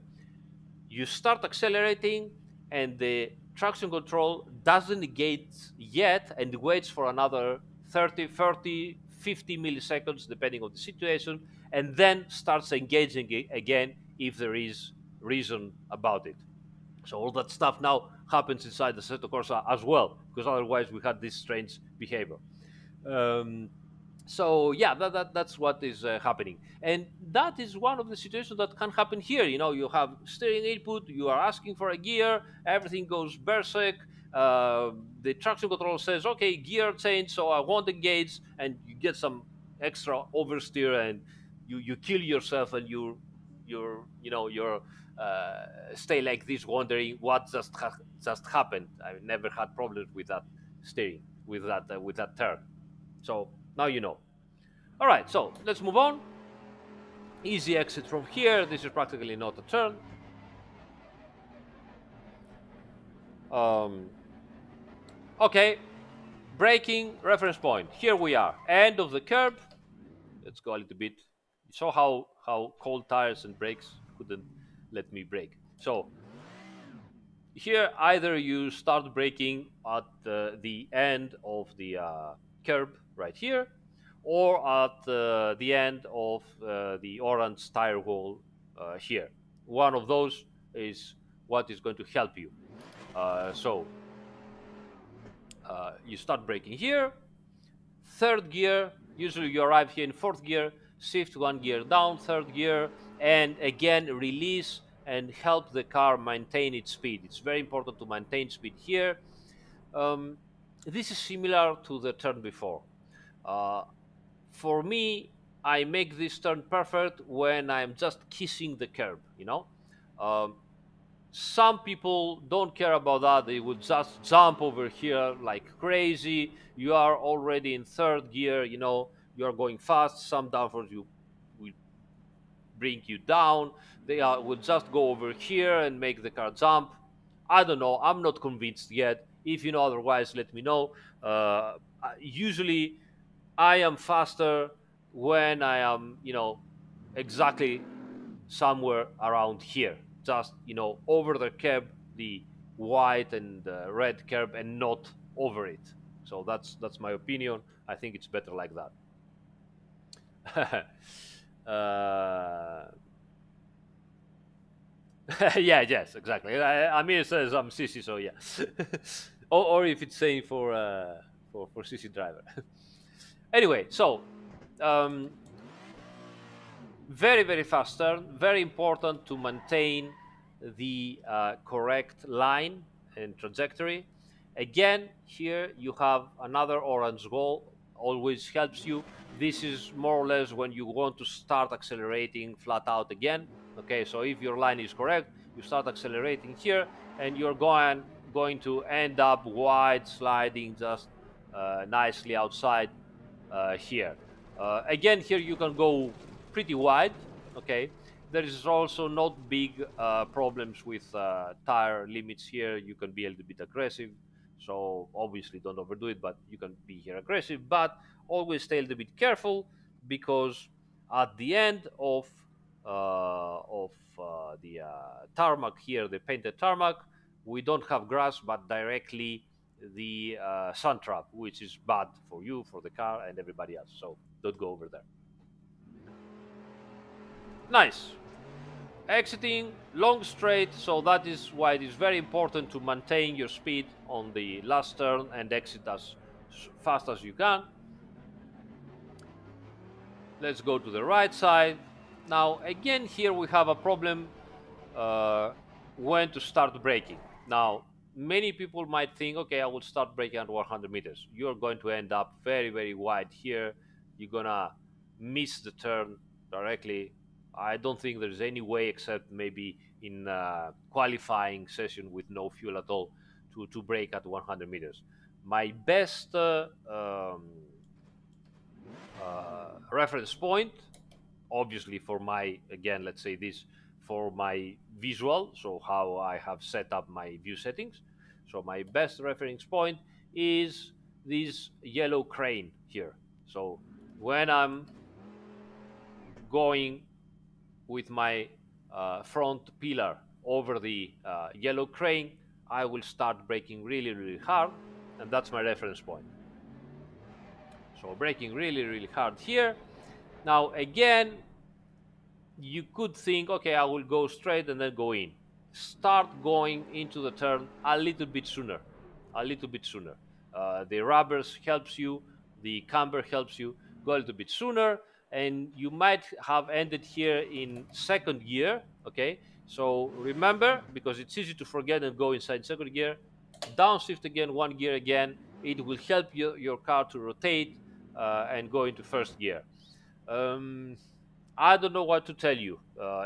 You start accelerating, and the traction control doesn't engage yet and waits for another 30, 30, 50 milliseconds, depending on the situation, and then starts engaging again if there is reason about it. So all that stuff now happens inside the Assetto Corsa as well, because otherwise we had this strange behavior. Um, so yeah, that's what is happening, and that is one of the situations that can happen here. You have steering input, you are asking for a gear, everything goes berserk. The traction control says, okay, gear change, so I won't engage, and you get some extra oversteer, and you kill yourself, and you're stay like this wondering what just happened. I've never had problems with that steering, with that turn. So now you know. All right, so let's move on. Easy exit from here. This is practically not a turn. Um, okay, braking reference point. Here we are, end of the curb. Let's go a little bit. You saw how cold tires and brakes couldn't let me brake. So here, either you start braking at the end of the curb right here, or at the end of the orange tire wall here. One of those is what is going to help you. So you start braking here, third gear. Usually you arrive here in fourth gear, shift one gear down, third gear, and again release and help the car maintain its speed. It's very important to maintain speed here. Um, this is similar to the turn before. Uh, for me, I make this turn perfect when I'm just kissing the curb. Um, some people don't care about that. They would just jump over here like crazy. You are already in third gear. You are going fast. Some downforce you will bring you down. They would just go over here and make the car jump. I don't know. I'm not convinced yet. If you know otherwise, let me know. Usually I am faster when I am, exactly somewhere around here, just over the curb, the white and red curb, and not over it. So that's my opinion. I think it's better like that. Yeah, yes, exactly. Amir says I'm CC, so yeah. or if it's saying for CC driver. Anyway, so um, very, very fast turn. Very important to maintain the correct line and trajectory. Again, here you have another orange wall. always helps you. This is more or less when you want to start accelerating flat out again. Okay, so if your line is correct, you start accelerating here, and you're going to end up wide sliding just nicely outside here. Again, here you can go pretty wide. Okay, there is also not big problems with tire limits here. You can be a little bit aggressive, so obviously don't overdo it, but you can be here aggressive, but always stay a little bit careful, because at the end of the tarmac here, the painted tarmac, we don't have grass, but directly the sun trap, which is bad for you, for the car, and everybody else. So don't go over there. Nice. Exiting long straight, so that is why it is very important to maintain your speed on the last turn and exit as fast as you can. Let's go to the right side. Now again, here we have a problem uh, when to start braking. Now, many people might think, okay, I will start braking at 100 meters. You're going to end up very, very wide here. You're gonna miss the turn directly. I don't think there's any way, except maybe in qualifying session with no fuel at all, to brake at 100 meters. My best reference point, obviously for my, again, let's say this, for my visual, so how I have set up my view settings. So my best reference point is this yellow crane here. So when I'm going with my front pillar over the yellow crane, I will start braking really, really hard, and that's my reference point. So braking really, really hard here. Now again, you could think, okay, I will go straight and then go in. Start going into the turn a little bit sooner, a little bit sooner. The rubbers helps you, the camber helps you. Go a little bit sooner, and you might have ended here in second gear. Okay, so remember, because it's easy to forget and go inside second gear, downshift again, one gear again. It will help your car to rotate and go into first gear. Um, I don't know what to tell you.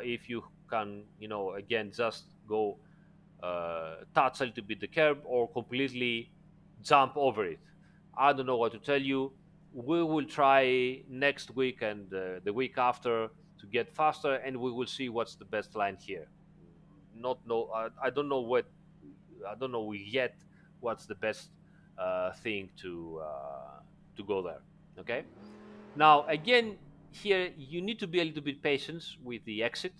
If you can, again, just go touch a little bit the curb or completely jump over it. I don't know what to tell you. We will try next week and the week after to get faster, and we will see what's the best line here. Not know. I don't know what. I don't know yet what's the best thing to go there. Okay. Now, again, here you need to be a little bit patient with the exit.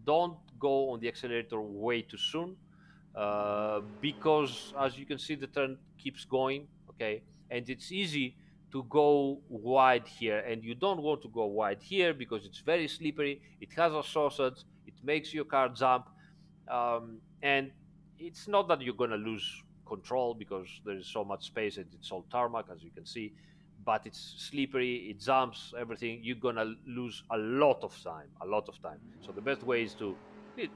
Don't go on the accelerator way too soon, because, as you can see, the turn keeps going. Okay, and it's easy to go wide here, and you don't want to go wide here because it's very slippery. It has a sausage. It makes your car jump, and it's not that you're going to lose control because there is so much space and it's all tarmac, as you can see, but it's slippery, it jumps, everything. You're going to lose a lot of time, a lot of time. So the best way is to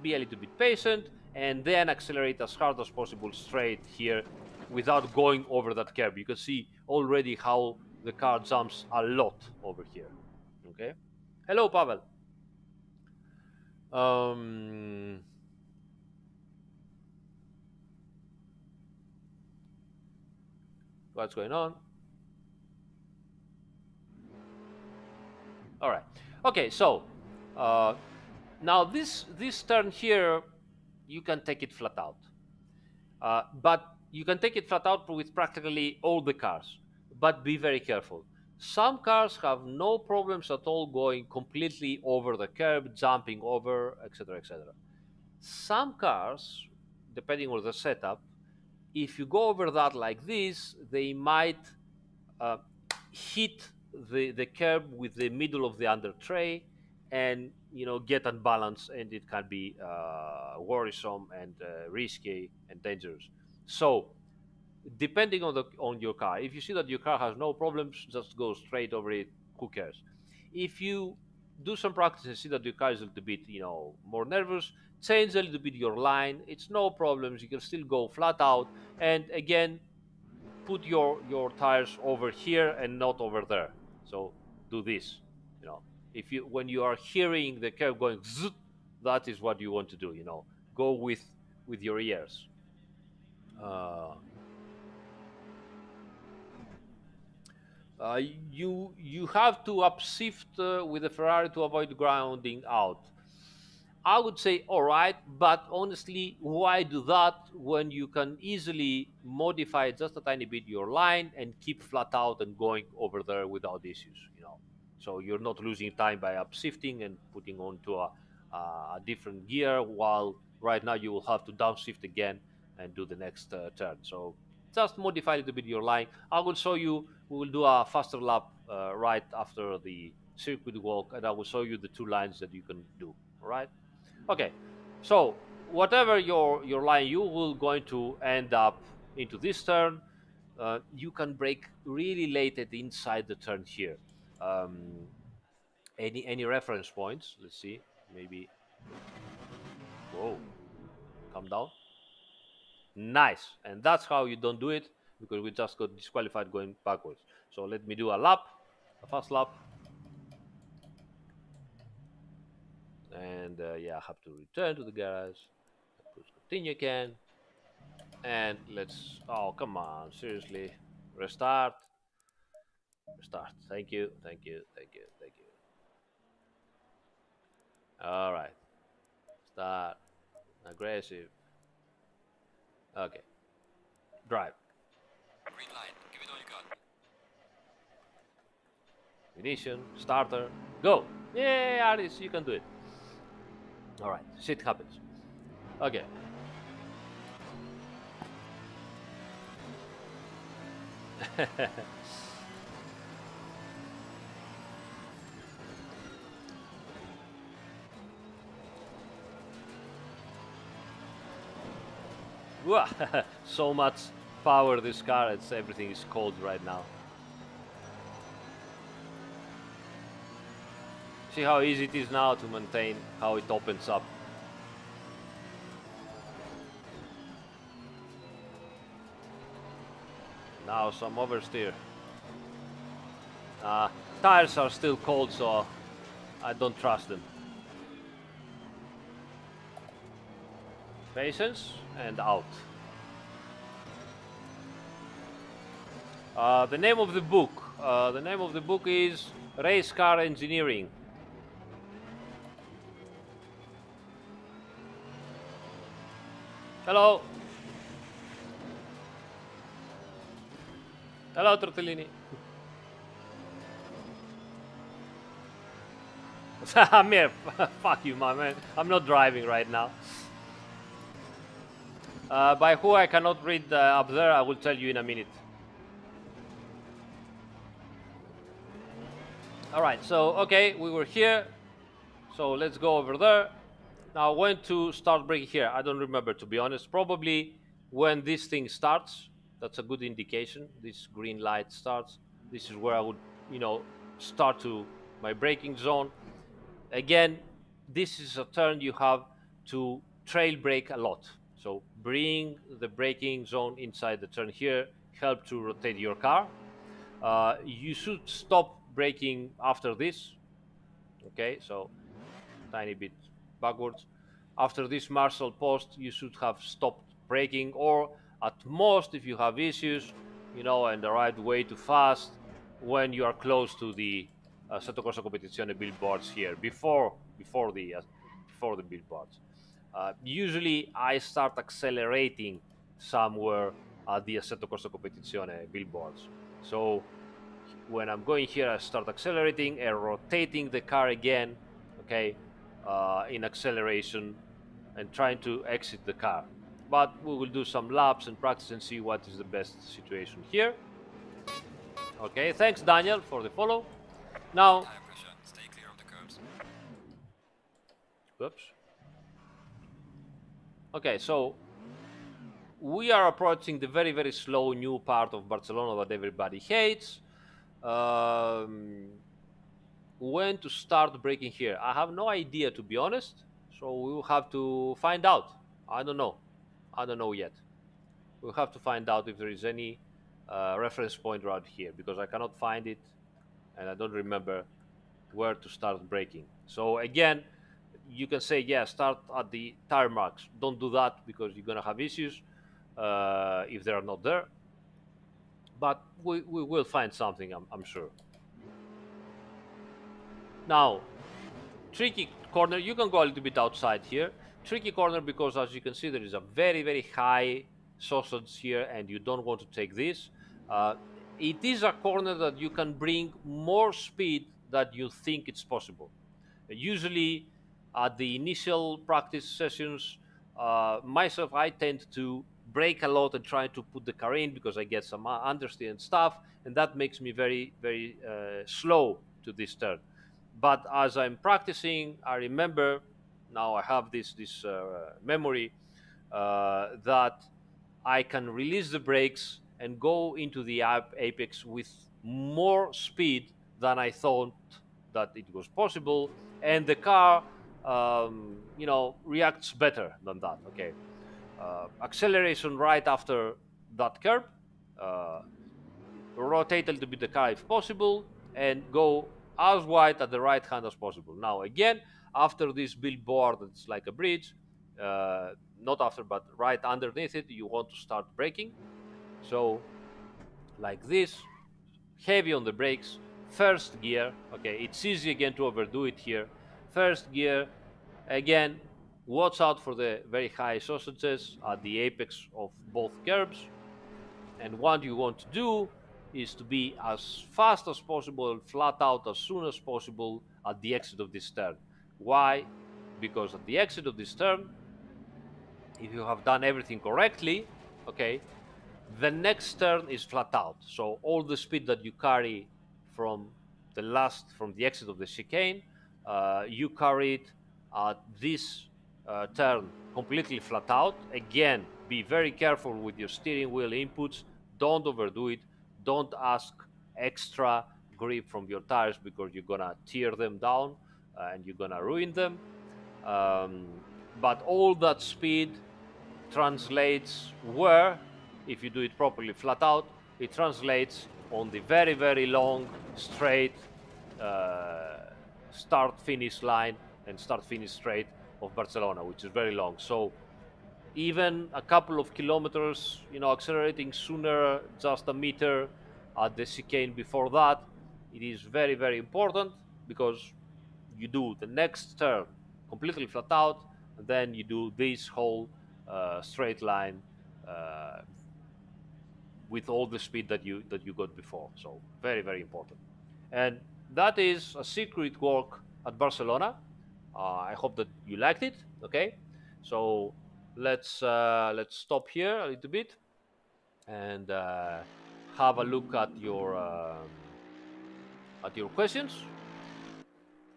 be a little bit patient and then accelerate as hard as possible straight here without going over that curb. You can see already how the car jumps a lot over here. Okay. Hello, Pavel. um what's going on? All right. Okay, so now this turn here, you can take it flat out, but you can take it flat out with practically all the cars. But be very careful. Some cars have no problems at all going completely over the curb, jumping over, etc., etc. Some cars, depending on the setup, if you go over that like this, they might uh, hit the curb with the middle of the under tray, and get unbalanced, and it can be worrisome and risky and dangerous. So depending on your car, if you see that your car has no problems, just go straight over it. Who cares? If you do some practice and see that your car is a little bit more nervous, change a little bit your line. It's no problems, you can still go flat out. And again, put your tires over here and not over there. So do this. You know, if you when you are hearing the curve going, zzz, that is what you want to do. Go with your ears. Uh, you have to upshift with the Ferrari to avoid grounding out. I would say all right, but honestly, why do that when you can easily modify just a tiny bit your line and keep flat out and going over there without issues, So you're not losing time by upshifting and putting onto a different gear, while right now you will have to downshift again and do the next turn. So just modify a little bit your line. I will show you. We will do a faster lap right after the circuit walk, and I will show you the two lines that you can do. All right. Okay, so whatever your line, you will going to end up into this turn. You can brake really late at the inside the turn here. Um, any reference points? Let's see. Maybe. Whoa, calm down. Nice, and that's how you don't do it, because we just got disqualified going backwards. So let me do a lap, a fast lap, and yeah, I have to return to the garage. Push continue again. And let's, oh, come on, seriously. Restart. Restart. Thank you. Thank you. Thank you. Thank you. All right. Start. Aggressive. Okay. Drive. Green light. Give it all you got. Ignition. Starter. Go. Yay, Aris, you can do it. All right. Shit happens. Okay. So much power this car. Everything is cold right now. See how easy it is now to maintain, how it opens up. Now some oversteer. Tires are still cold, so I don't trust them. Patience and out. The name of the book. The name of the book is Race Car Engineering. Hello. Hello, Tortellini. Amir, fuck you, my man. I'm not driving right now. By who I cannot read up there, I will tell you in a minute. All right, so, okay, we were here. So let's go over there. Now, when to start braking here? I don't remember, to be honest. Probably when this thing starts. That's a good indication. This green light starts. This is where I would, start to my braking zone. Again, this is a turn you have to trail brake a lot. So bring the braking zone inside the turn here, help to rotate your car. You should stop braking after this. Okay, so tiny bit backwards. After this Marshall post, you should have stopped braking, or at most, if you have issues, and arrived way too fast, when you are close to the Assetto Corsa Competizione billboards here, before the billboards. Usually, I start accelerating somewhere at the Assetto Corsa Competizione billboards. So when I'm going here, I start accelerating and rotating the car again, okay, in acceleration, and trying to exit the car. But we will do some laps and practice and see what is the best situation here. Okay, thanks Daniel for the follow. Now, Tire pressure. Stay clear of the curbs. oops. Okay, so we are approaching the very, very slow new part of Barcelona that everybody hates. When to start braking here? I have no idea, to be honest. So we will have to find out. I don't know. I don't know yet. We'll have to find out if there is any reference point right here because I cannot find it and I don't remember where to start braking. So again, you can say, yeah, start at the tire marks. Don't do that because you're gonna have issues if they are not there. But we will find something, I'm sure. Now, tricky corner. You can go a little bit outside here. Tricky corner because, as you can see, there is a very high sausage here, and you don't want to take this. Uh, it is a corner that you can bring more speed than you think it's possible. Usually, at the initial practice sessions, myself, I tend to brake a lot and try to put the car in because I get some understeer and stuff, and that makes me very slow to this turn. But as I'm practicing, I remember now I have this memory that I can release the brakes and go into the apex with more speed than I thought that it was possible, and the car, reacts better than that. Okay, acceleration right after that curb, uh, rotate a little bit the car if possible, and go as wide at the right hand as possible. Now, again, after this billboard, it's like a bridge, not after, but right underneath it, you want to start braking. So, like this, heavy on the brakes, first gear. Okay, it's easy again to overdo it here. First gear, again, watch out for the very high sausages at the apex of both curbs. And what you want to do is to be as fast as possible, flat out as soon as possible at the exit of this turn. Why? Because at the exit of this turn, if you have done everything correctly, okay, the next turn is flat out. So all the speed that you carry from from the exit of the chicane, you carry it at this turn completely flat out. Again, be very careful with your steering wheel inputs. Don't overdo it. Don't ask extra grip from your tires because you're gonna tear them down and you're gonna ruin them. But all that speed translates where, if you do it properly flat out, it translates on the very long straight uh, start finish line and start finish straight of Barcelona, which is very long. So even a couple of kilometers, accelerating sooner, just a meter at the chicane before that, it is very important because you do the next turn completely flat out, and then you do this whole straight line uh, with all the speed that you got before. So very important, and that is a secret work at Barcelona. I hope that you liked it. Okay, so let's stop here a little bit and have a look at your questions.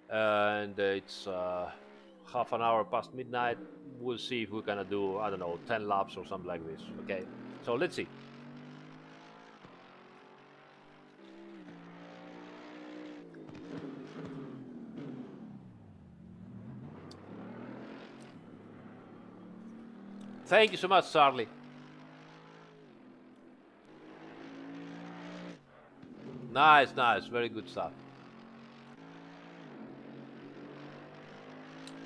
And it's half an hour past midnight. We'll see if we're gonna do, I don't know, 10 laps or something like this. Okay, so let's see. Thank you so much, Charlie. Nice, very good stuff.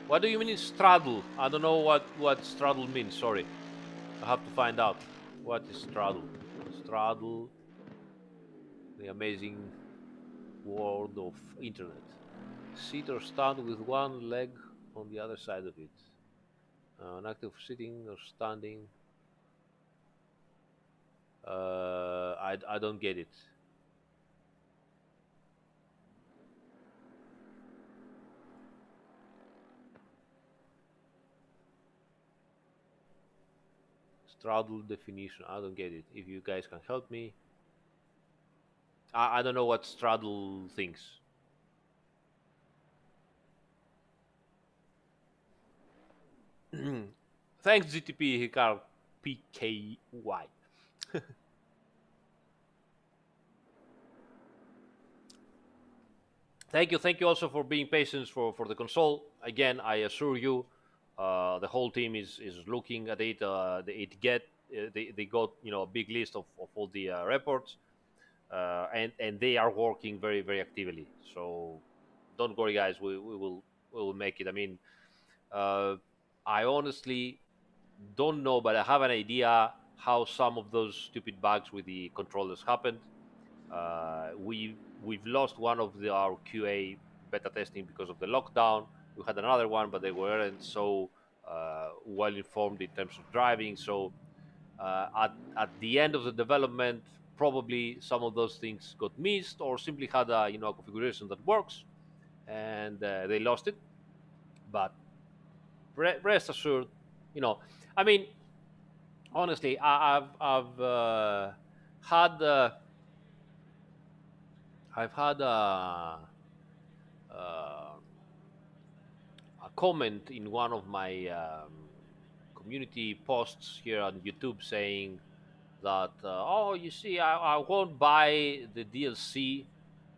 What do you mean straddle? I don't know what straddle means. Sorry, I have to find out what is straddle. Straddle, the amazing world of internet. Sit or stand with one leg on the other side of it. An act of sitting or standing. I don't get it. Straddle definition. I don't get it. If you guys can help me, I don't know what straddle thinks. Thanks, GTP Hikar PKY. Thank you also for being patient for the console. Again, I assure you, the whole team is looking at it. It get they got a big list of all the reports, and they are working very very actively. So don't worry, guys. We will make it. I mean, uh, I honestly don't know, but I have an idea how some of those stupid bugs with the controllers happened. We've lost one of our QA beta testing because of the lockdown. We had another one, but they weren't so well informed in terms of driving. So at the end of the development, probably some of those things got missed, or simply had a configuration that works, and they lost it. But rest assured, you know, I mean, honestly, I've had I've had uh, a comment in one of my community posts here on YouTube saying that, oh, you see, I won't buy the DLC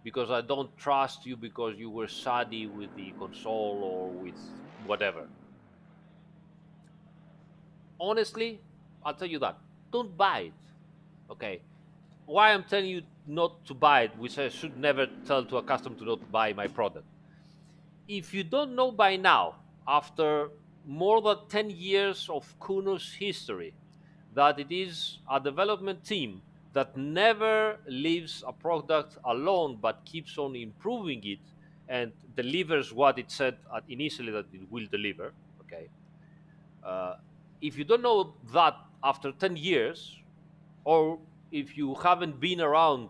because I don't trust you because you were shoddy with the console or with whatever. Honestly, I'll tell you that. Don't buy it. Okay. Why I'm telling you not to buy it, which I should never tell to a customer to not buy my product. If you don't know by now, after more than 10 years of Kuno's history, that it is a development team that never leaves a product alone but keeps on improving it and delivers what it said initially that it will deliver. Okay. Uh, if you don't know that after 10 years, or if you haven't been around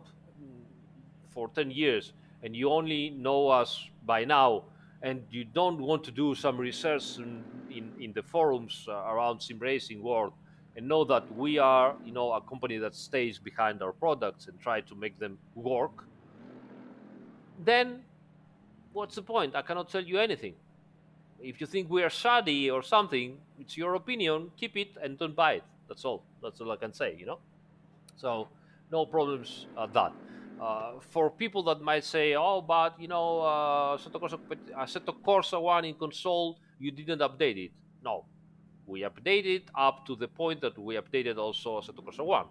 for 10 years and you only know us by now, and you don't want to do some research in the forums around sim racing world, and know that we are a company that stays behind our products and try to make them work, then what's the point? I cannot tell you anything. If you think we are shoddy or something, it's your opinion. Keep it and don't buy it. That's all I can say. So no problems at that. For people that might say, "Oh, but Assetto Corsa one in console, you didn't update it." No, we updated up to the point that we updated also Assetto Corsa one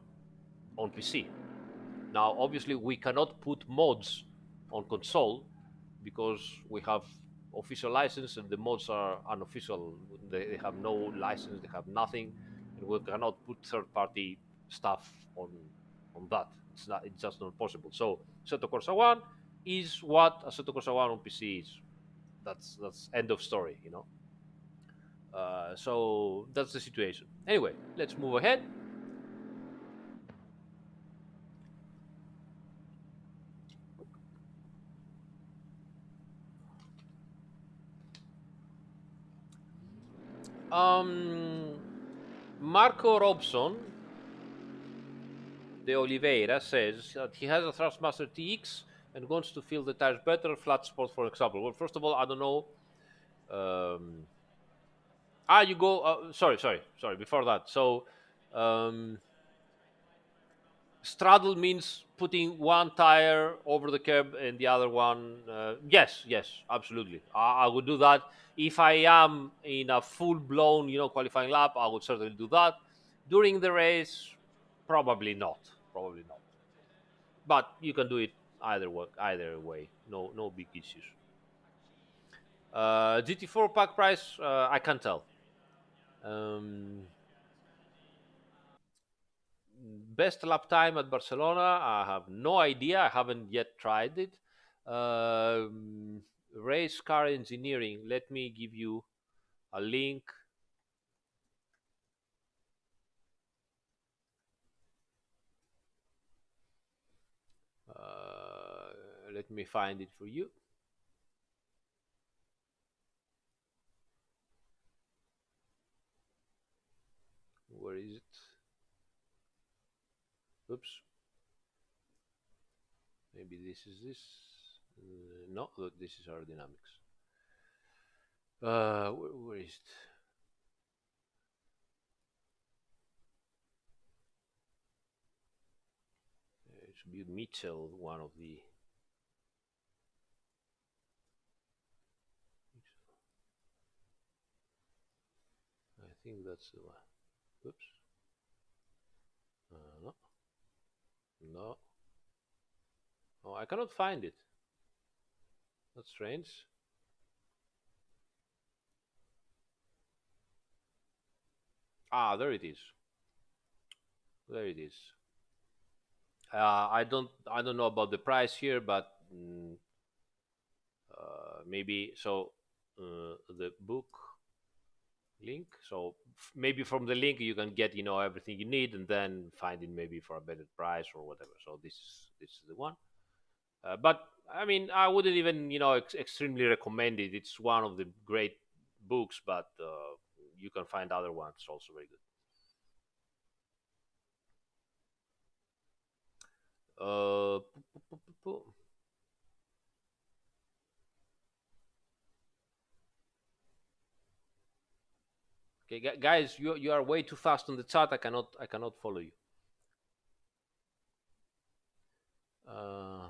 on PC. Now, obviously, we cannot put mods on console because we have official license and the mods are unofficial. They have no license, they have nothing, and we cannot put third-party stuff on that. It's not. It's just not possible. So, Assetto Corsa One is what Assetto Corsa One on PC is. That's end of story. So that's the situation. Anyway, let's move ahead. Um, Marco Robson de Oliveira says that he has a Thrustmaster TX and wants to feel the tires better, flat spot, for example. Well, first of all, I don't know. Um, you go. Sorry. Before that, so um, straddle means putting one tire over the curb and the other one. Yes, absolutely. I would do that if I am in a full blown, qualifying lap. I would certainly do that. During the race, probably not. Probably not. But you can do it either way. No big issues. GT4 pack price, I can't tell. Um, Best lap time at Barcelona, I have no idea. I haven't yet tried it. Race car engineering. Let me give you a link. Let me find it for you. Where is it? Oops. Maybe this is this. No, look, this is aerodynamics. Where is it? It should be Mitchell, one of the. I think that's the one. Oops. No, no, oh, I cannot find it. That's strange. Ah, there it is. There it is. I don't know about the price here, but maybe so. The book link. So maybe from the link you can get everything you need, and then find it maybe for a better price or whatever. So this is the one. But I mean, I wouldn't even extremely recommend it. It's one of the great books, but you can find other ones also very good. Uh, okay, guys, you are way too fast on the chat. I cannot follow you. Uh,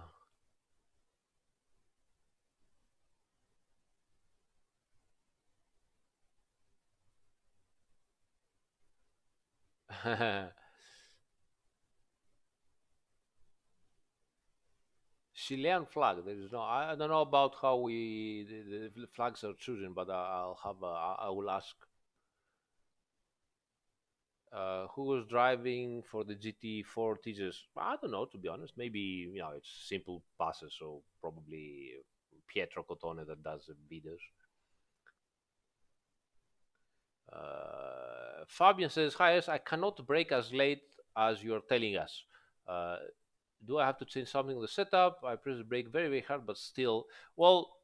Chilean flag. There is no. I don't know about how the flags are chosen, but I'll have. I will ask. Who was driving for the GT4 teasers? I don't know, to be honest. Maybe it's simple passes, so probably Pietro Cotone that does the bidders. Fabian says, "Hi, yes, I cannot break as late as you're telling us. Uh, do I have to change something in the setup? I press the brake very, very hard, but still. Well,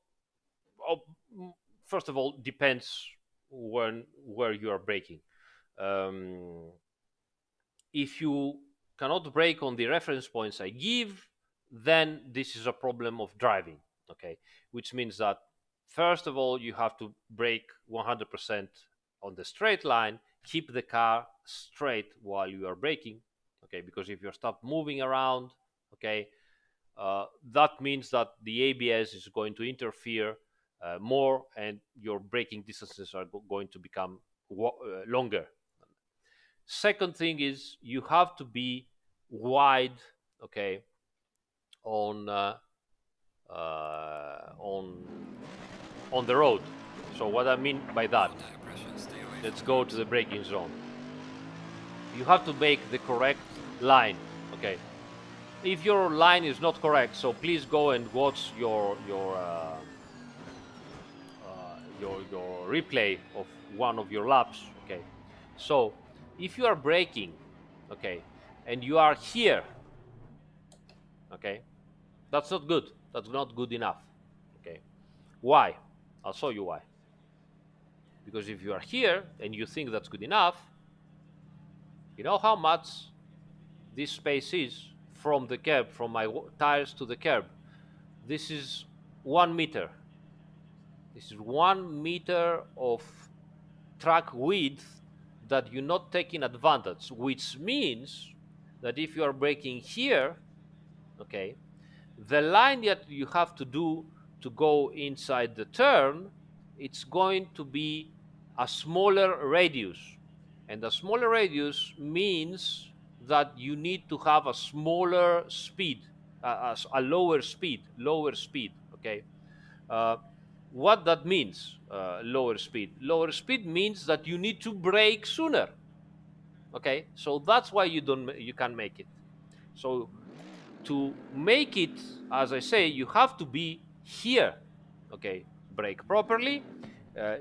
oh, first of all, depends where you are braking. Um, if you cannot brake on the reference points I give, then this is a problem of driving. Okay, which means that first of all you have to brake 100% on the straight line, keep the car straight while you are braking. Okay, because if you stop moving around, okay, that means that the ABS is going to interfere more, and your braking distances are going to become longer. Second thing is you have to be wide, okay, on on the road. So what I mean by that, No tire pressure. Stay away let's from go to curbs. the braking zone. You have to make the correct line, okay. If your line is not correct, so please go and watch your replay of one of your laps, okay. So if you are braking, okay, and you are here, okay, that's not good. That's not good enough. Okay. Why? I'll show you why. Because if you are here and you think that's good enough, you know how much this space is from the curb, from my tires to the curb. This is 1 meter. This is 1 meter of track width that you're not taking advantage, which means that if you are braking here, okay, the line that you have to do to go inside the turn, it's going to be a smaller radius. And a smaller radius means that you need to have a smaller speed, a lower speed, okay? Uh, what that means, lower speed? Lower speed means that you need to brake sooner, okay? So that's why you can't make it. So to make it, as I say, you have to be here. Okay, brake properly.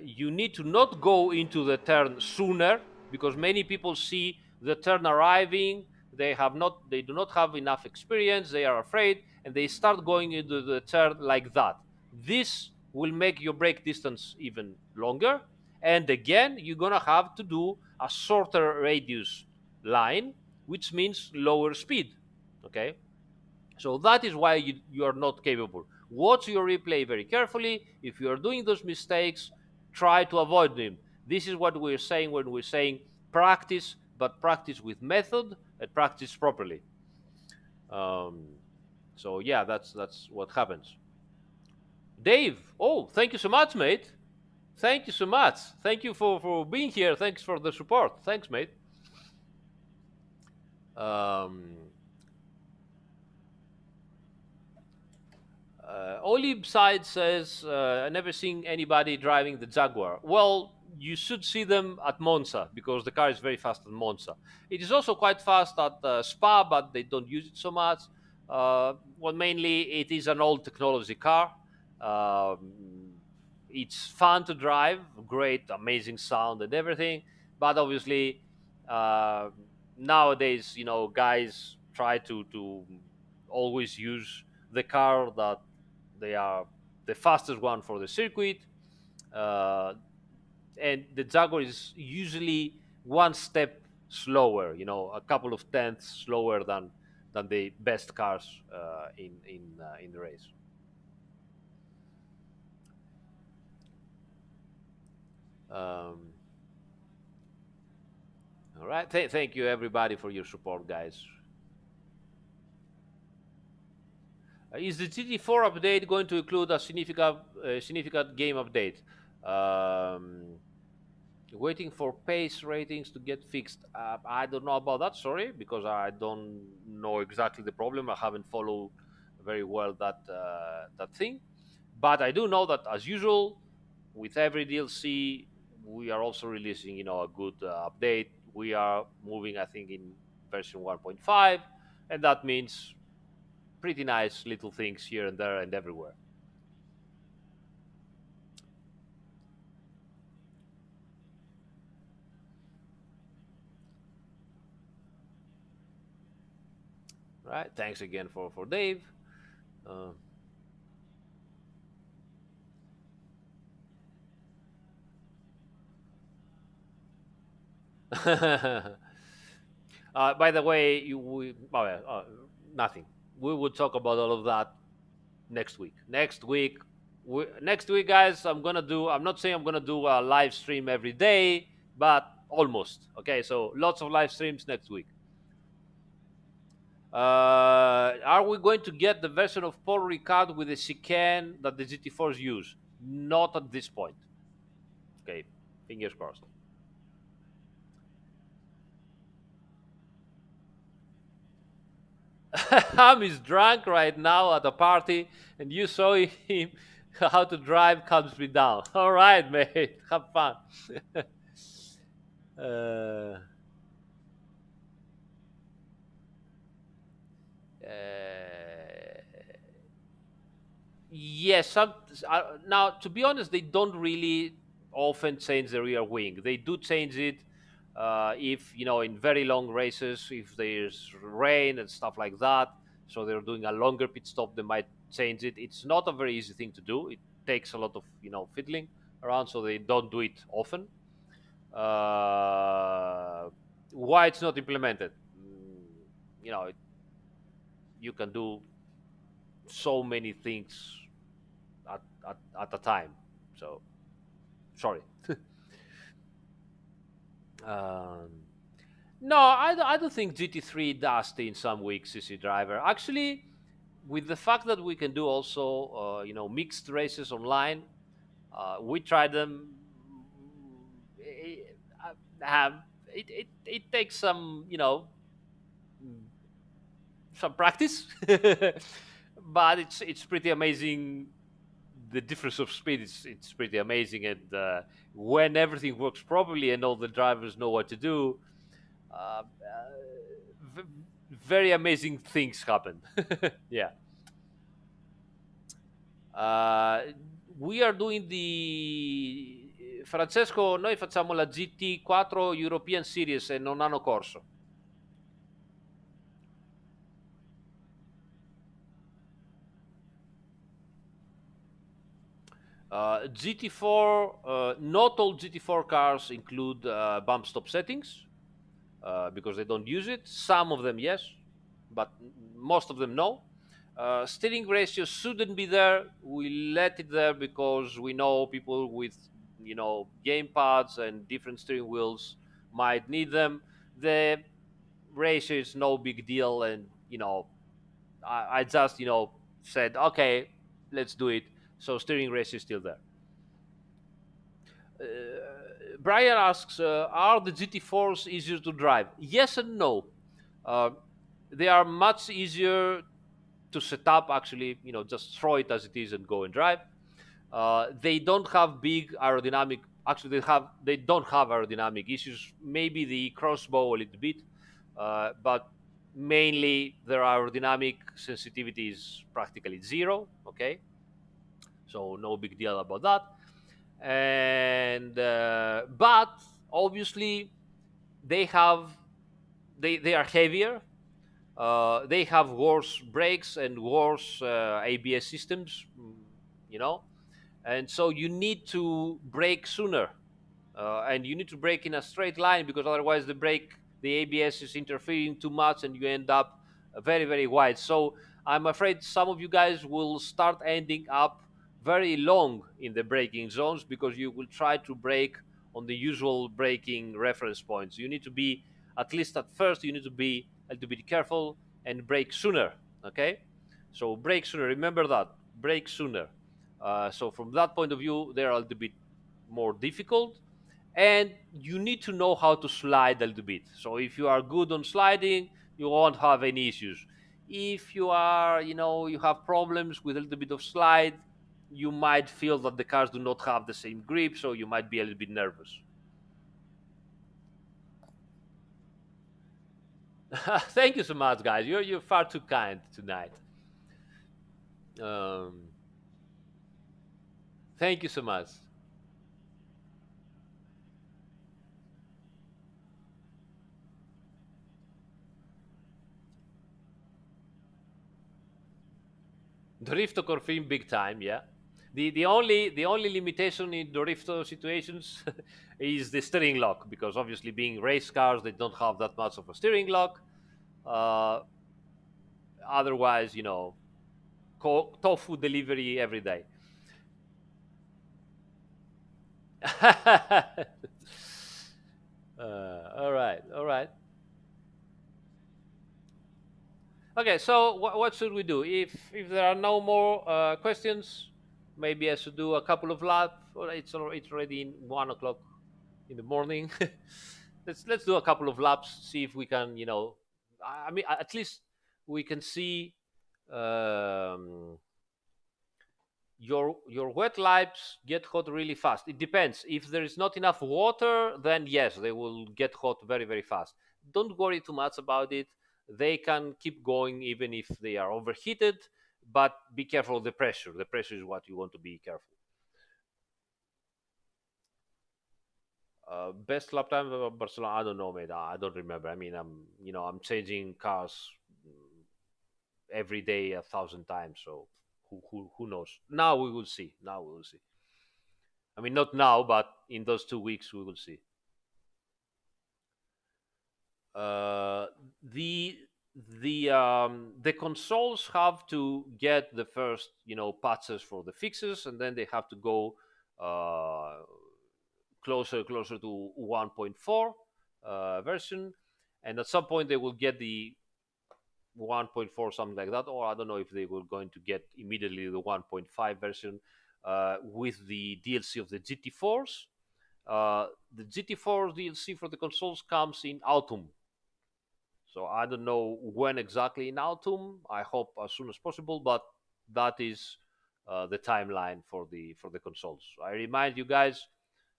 You need to not go into the turn sooner, because many people see the turn arriving. They do not have enough experience. They are afraid, and they start going into the turn like that. This will make your brake distance even longer. And again, you're gonna have to do a shorter radius line, which means lower speed. Okay, so that is why you are not capable. Watch your replay very carefully. If you are doing those mistakes, try to avoid them. This is what we're saying when we're saying practice, but practice with method and practice properly. Um, so yeah, that's what happens. Dave, oh, thank you so much, mate. Thank you so much. Thank you for being here. Thanks for the support. Thanks, mate. Um, Olib Side says, I never seen anybody driving the Jaguar. Well, you should see them at Monza because the car is very fast at Monza. It is also quite fast at Spa, but they don't use it so much. Well, mainly it is an old technology car. It's fun to drive, great, amazing sound and everything. But obviously, uh, nowadays, guys try to always use the car that they are the fastest one for the circuit, uh, and the Jaguar is usually one step slower, a couple of tenths slower than the best cars in the race. Um, all right, thank you everybody for your support, guys. Is the GT4 update going to include a significant game update? Um, Waiting for pace ratings to get fixed. I don't know about that. Sorry, because I don't know exactly the problem. I haven't followed very well that thing. But I do know that, as usual, with every DLC, we are also releasing, a good update. We are moving, I think, in version 1.5, and that means pretty nice little things here and there and everywhere. Right? Thanks again for Dave. Uh, by the way, nothing. We will talk about all of that next week. Next week, guys. I'm not saying I'm gonna do a live stream every day, but almost. Okay, so lots of live streams next week. Are we going to get the version of Paul Ricard with the chicane that the GT4s use? Not at this point. Okay, fingers crossed. Ham is drunk right now at a party, and you saw him how to drive calms me down. All right, mate, have fun. uh, uh, yes, now to be honest, they don't really often change the rear wing. They do change it if in very long races, if there's rain and stuff like that. So they're doing a longer pit stop. They might change it. It's not a very easy thing to do. It takes a lot of fiddling around, so they don't do it often. Uh, why it's not implemented? You know, you can do so many things at a time. So sorry. um, no, I don't think GT3 does in some weeks CC driver. Actually, with the fact that we can do also mixed races online, we tried them. It, have it takes some some practice, but it's pretty amazing. The difference of speed it's pretty amazing, and when everything works properly and all the drivers know what to do, v- very amazing things happen. Yeah. uh, we are doing the Francesco, noi facciamo la GT4 European Series e non hanno corso. GT4, not all GT4 cars include bump stop settings because they don't use it. Some of them, yes, but most of them, no. Steering ratio shouldn't be there. We let it there because we know people with, game pads and different steering wheels might need them. The ratio is no big deal, and I just said okay, let's do it. So steering ratio is still there. Brian asks, are the GT4s easier to drive? Yes and no. Uh, they are much easier to set up. Actually, just throw it as it is and go and drive. They don't have big aerodynamic. Actually, they don't have aerodynamic issues. Maybe the crossbow a little bit, but mainly their aerodynamic sensitivity is practically zero. Okay, so no big deal about that. And but obviously they have they are heavier. They have worse brakes and worse ABS systems. You know, and so you need to brake sooner, and you need to brake in a straight line, because otherwise the ABS is interfering too much and you end up very very wide. So I'm afraid some of you guys will start ending up very long in the braking zones, because you will try to brake on the usual braking reference points. You need to be, at least at first, you need to be a little bit careful and brake sooner. Okay, so brake sooner, remember that, brake sooner. So from that point of view, they're a little bit more difficult, and you need to know how to slide a little bit. So if you are good on sliding, you won't have any issues. If you are, you have problems with a little bit of slide, you might feel that the cars do not have the same grip, so you might be a little bit nervous. Thank you so much, guys. You're far too kind tonight. Um, thank you so much. Dorifto confirmed big time, yeah. The only limitation in Dorifto situations is the steering lock, because obviously being race cars, they don't have that much of a steering lock. Uh, Otherwise, tofu delivery every day. All right, all right. Okay, so what should we do? If there are no more questions, maybe I should do a couple of laps. Or it's already in 1 o'clock in the morning. Let's do a couple of laps. See if we can, I mean, at least we can see um, your wet laps get hot really fast. It depends. If there is not enough water, then yes, they will get hot very very fast. Don't worry too much about it. They can keep going even if they are overheated, but be careful of the pressure. The pressure is what you want to be careful. Best lap time of Barcelona? I don't know, mate. I don't remember. I mean, I'm changing cars every day 1,000 times. So who knows? Now we will see. Now we will see. I mean, not now, but in those 2 weeks we will see. Uh, the the consoles have to get the first patches for the fixes, and then they have to go uh, closer to 1.4 version, and at some point they will get the 1.4, something like that, or I don't know if they were going to get immediately the 1.5 version with the DLC of the GT4s. The GT4 DLC for the consoles comes in autumn, so I don't know when exactly in autumn. I hope as soon as possible, but that is the timeline for the consoles. I remind you guys,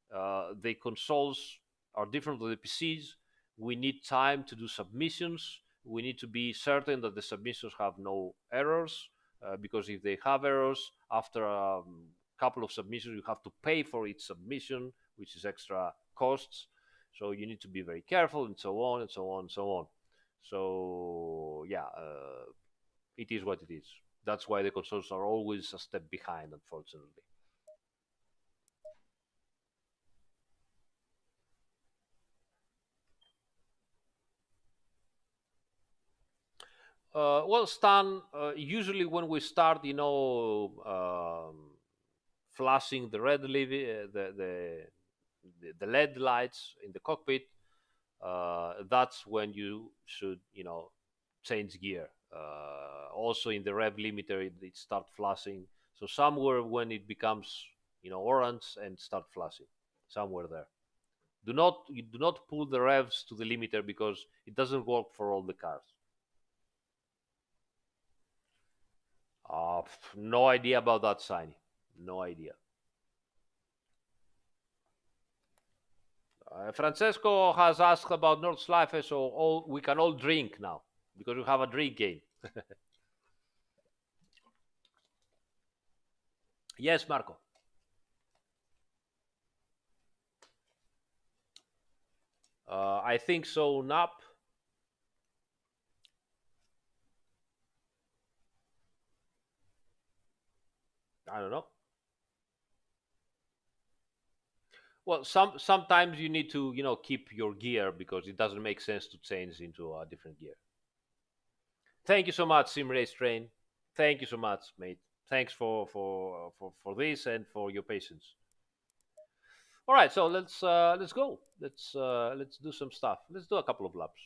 the consoles are different from the PCs. We need time to do submissions. We need to be certain that the submissions have no errors, because if they have errors, after a couple of submissions, you have to pay for each submission, which is extra costs. So you need to be very careful, and so on and so on and so on. So yeah, it is what it is. That's why the consoles are always a step behind, unfortunately. Well, Stan, usually when we start, flashing the the LED lights in the cockpit, that's when you should, change gear. Also, in the rev limiter, it start flashing. So somewhere when it becomes, orange and start flashing, somewhere there. do not pull the revs to the limiter because it doesn't work for all the cars. No idea about that, Signy. No idea. Francesco has asked about Nordschleife, so we can all drink now because we have a drink game. Yes, Marco. I think so. Nap. I don't know. Well, sometimes you need to keep your gear because it doesn't make sense to change into a different gear. Thank you so much, Sim Race Train. Thank you so much, mate. Thanks for this and for your patience. All right, so let's go. Let's do some stuff. Let's do a couple of laps.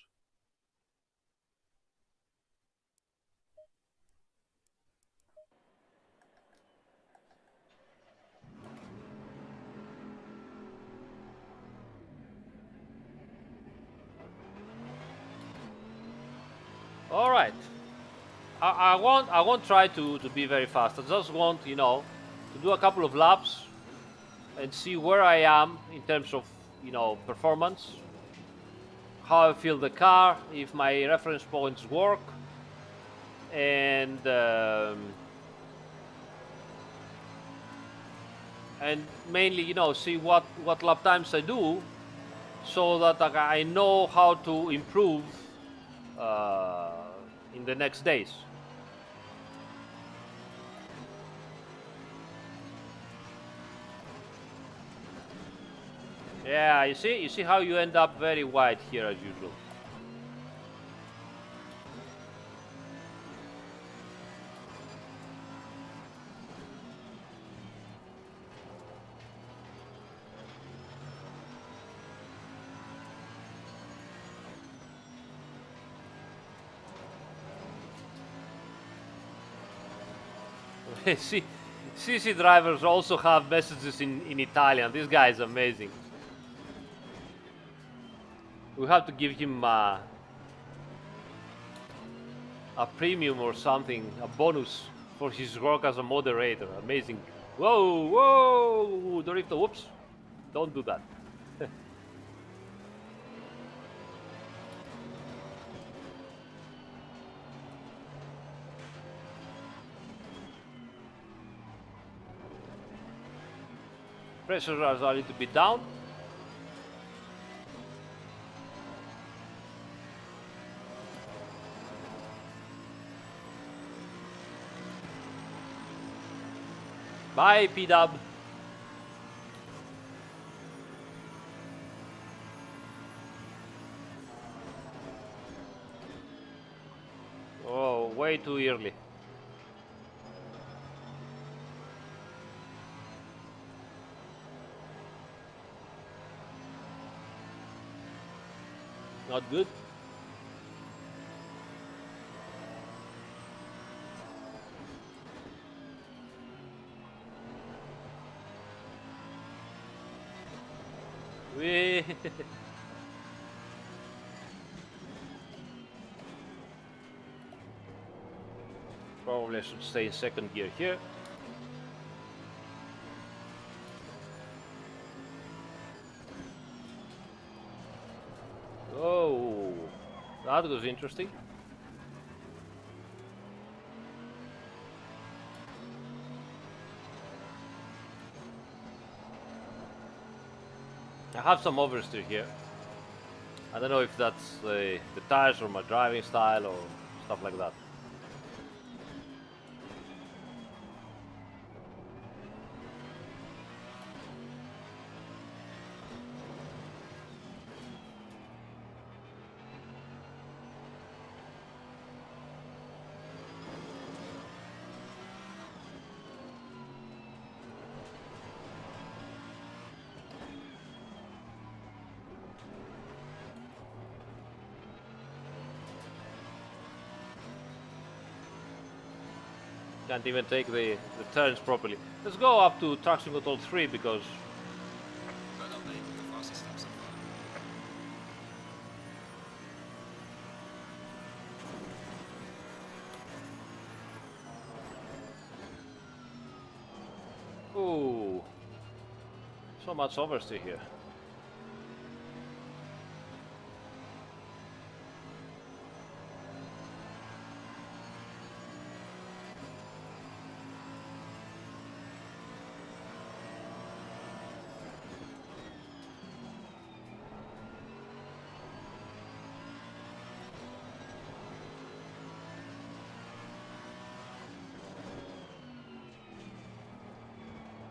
All right. I won't try to be very fast. I just want to do a couple of laps and see where I am in terms of performance, how I feel the car, if my reference points work, and mainly see what lap times I do, so that I know how to improve uh, in the next days. Yeah, you see how you end up very wide here as usual. See, CC drivers also have messages in Italian. This guy is amazing. We have to give him a premium or something, a bonus for his work as a moderator. Amazing. Whoa, whoa, Dorito, whoops. Don't do that. Pressure is a little bit down. Bye, P-Dub. Oh, way too early. Not good. We probably should stay in second gear here. Oh, that was interesting. I have some oversteer here. I don't know if that's the tires or my driving style or stuff like that. Can't even take the turns properly. Let's go up to traction control 3 because Good update, the fastest step so far. So much oversteer here.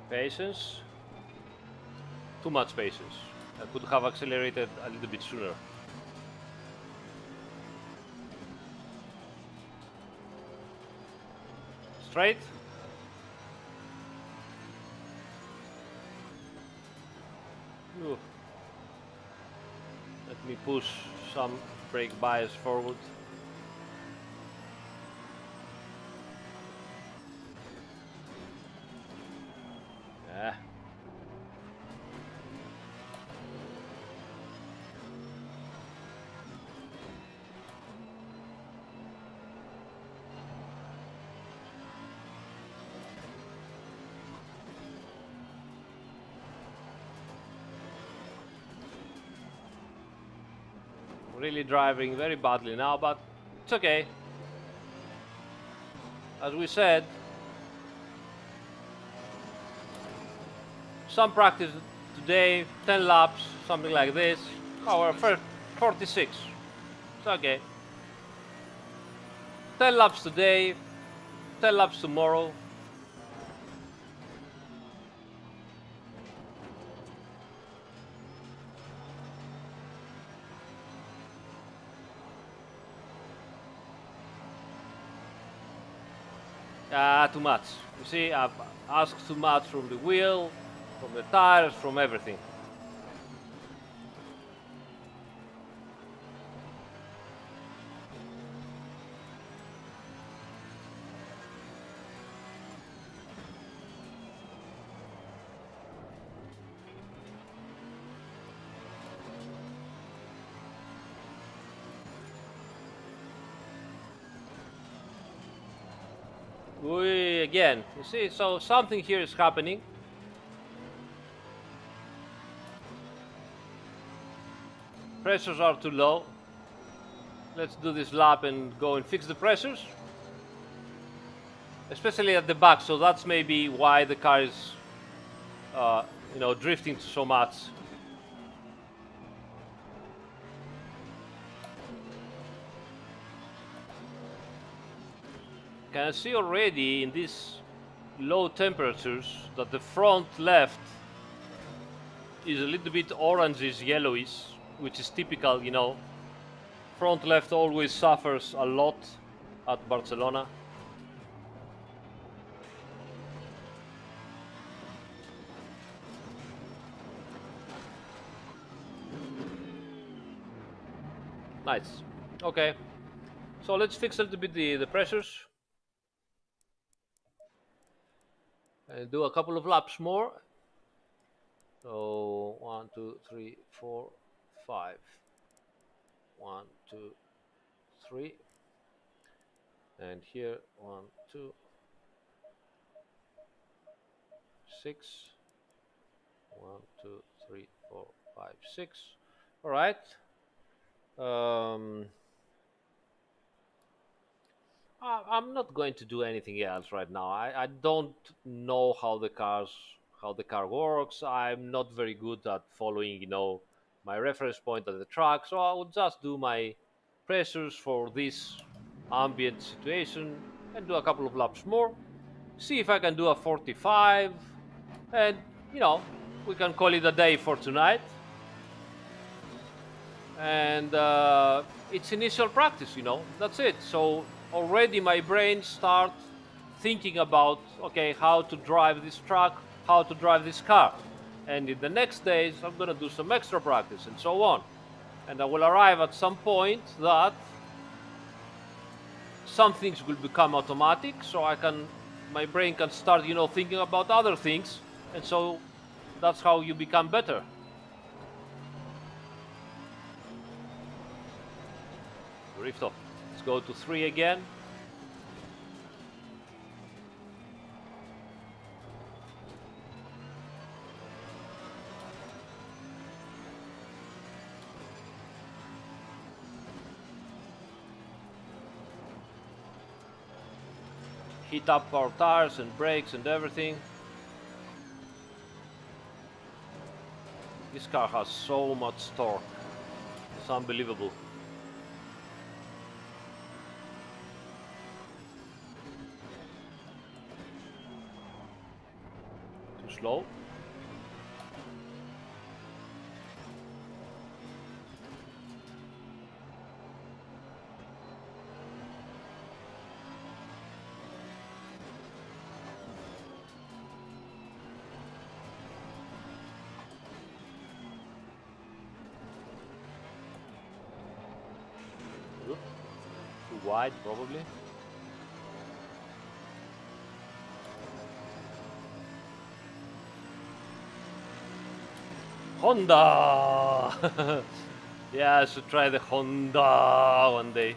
Patience. Too much patience. I could have accelerated a little bit sooner. Straight. Ooh. Let me push some brake bias forward. Yeah. Really driving very badly now, but it's okay. As we said, some practice today, 10 laps, something like this. Our first 46. It's okay. 10 laps today, 10 laps tomorrow. Too much. You see, I've asked too much from the wheel, from the tires, from everything. We again, you see, so something here is happening. Pressures are too low. Let's do this lap and go and fix the pressures, especially at the back. So that's maybe why the car is, drifting so much. Can I see already in these low temperatures that the front left is a little bit orangish, yellowish, which is typical, Front left always suffers a lot at Barcelona. Nice. Okay. So let's fix a little bit the pressures. And do a couple of laps more. So 1, 2, 3, 4, 5. 1, 2, 3. And here 1, 2, 6. 1, 2, 3, 4, 5, 6. All right. I'm not going to do anything else right now. I don't know how the car works. I'm not very good at following, my reference point at the track. So I will just do my pressures for this ambient situation and do a couple of laps more. See if I can do a 45, and we can call it a day for tonight. And it's initial practice, that's it. So already my brain starts thinking about, okay, how to drive this truck, how to drive this car. And in the next days, I'm going to do some extra practice and so on. And I will arrive at some point that some things will become automatic, so my brain can start, thinking about other things. And so that's how you become better. Drift off. Let's go to 3 again. heat up our tires and brakes and everything. This car has so much torque. It's unbelievable. Too slow. Too wide, probably. Honda! Yeah, I should try the Honda one day.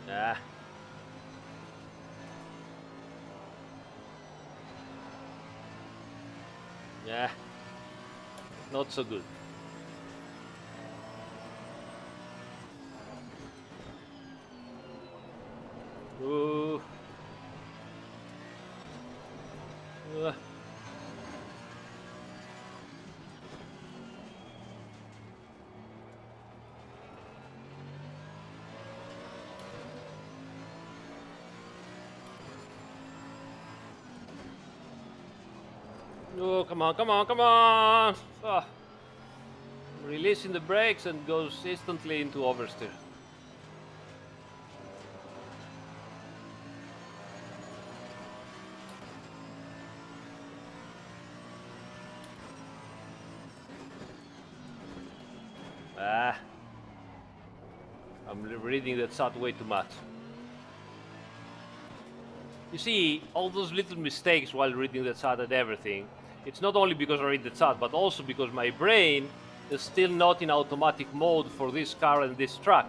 Yeah. Yeah. Not so good. Ooh. Oh, come on, come on, come on! Ah. Releasing the brakes and goes instantly into oversteer. Ah. I'm reading that chat way too much. You see, all those little mistakes while reading the chat and everything, it's not only because I read the chat, but also because my brain is still not in automatic mode for this car and this track.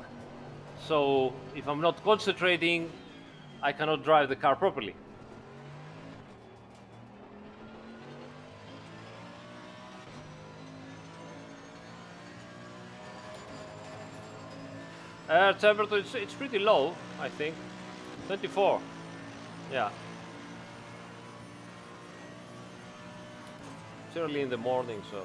So if I'm not concentrating, I cannot drive the car properly. Temperature, it's pretty low, I think. 24. Yeah. It's early in the morning, so.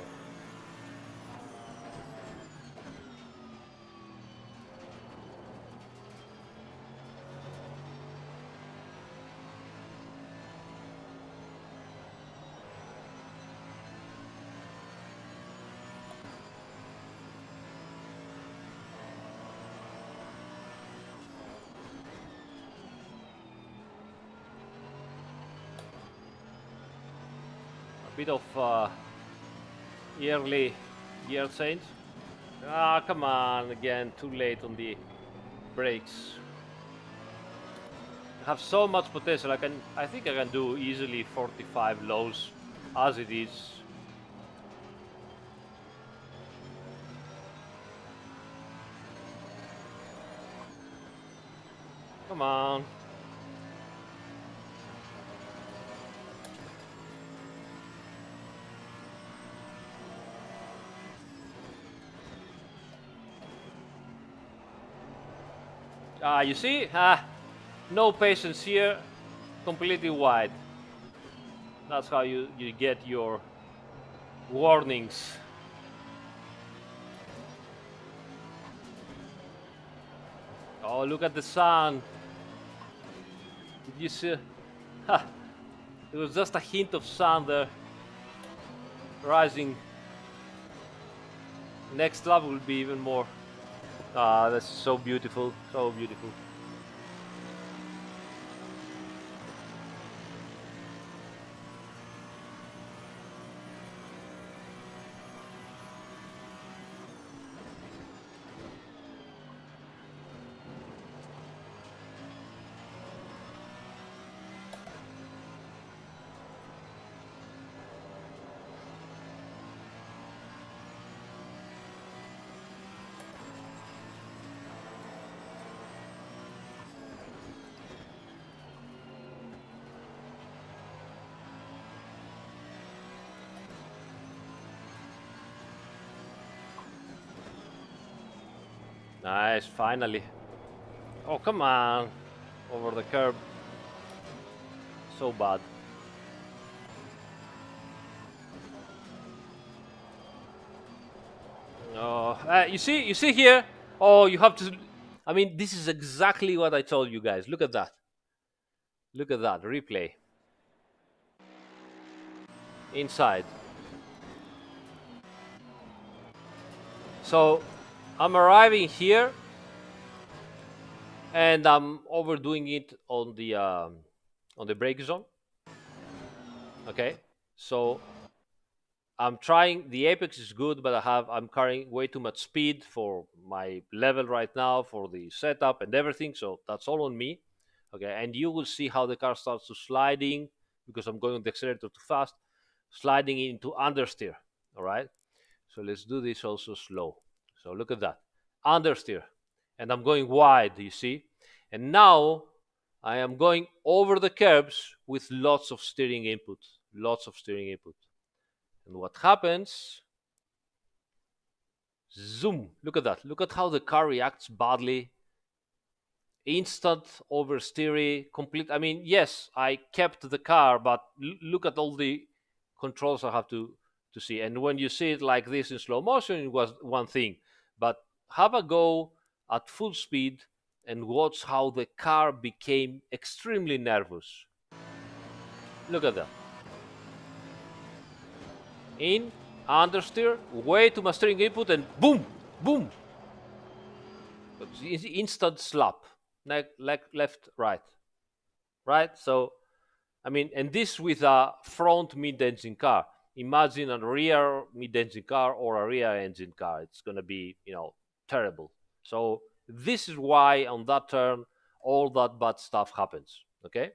A bit of early gear change. Ah, come on, again, too late on the brakes. I have so much potential. I think I can do easily 45 lows as it is. Come on. Ah, you see? Ah, no patience here. Completely wide. That's how you get your warnings. Oh, look at the sun. Did you see? Ha! There was just a hint of sun there. Rising. Next lap will be even more. Ah, that's so beautiful. So beautiful. Nice, finally. Oh, come on. Over the curb. So bad. Oh, you see here? Oh, you have to. I mean, this is exactly what I told you guys. Look at that. Look at that. Replay. Inside. So I'm arriving here and I'm overdoing it on the brake zone. Okay. So I'm trying. The apex is good, but I'm carrying way too much speed for my level right now for the setup and everything. So that's all on me. Okay, and you will see how the car starts to sliding because I'm going on the accelerator too fast, sliding into understeer. All right. So let's do this also slow. So look at that, understeer, and I'm going wide. You see, and now I am going over the curbs with lots of steering input, lots of steering input. And what happens? Zoom. Look at that. Look at how the car reacts badly. Instant oversteering. Complete. I mean, yes, I kept the car, but look at all the controls I have to see. And when you see it like this in slow motion, it was one thing. But have a go at full speed and watch how the car became extremely nervous. Look at that. In, understeer, way to my steering input, and boom, boom, instant slap, left, right, right. So I mean, and this with a front mid-engine car. Imagine a rear mid-engine car or a rear engine car. It's gonna be, terrible. So this is why on that turn all that bad stuff happens. Okay.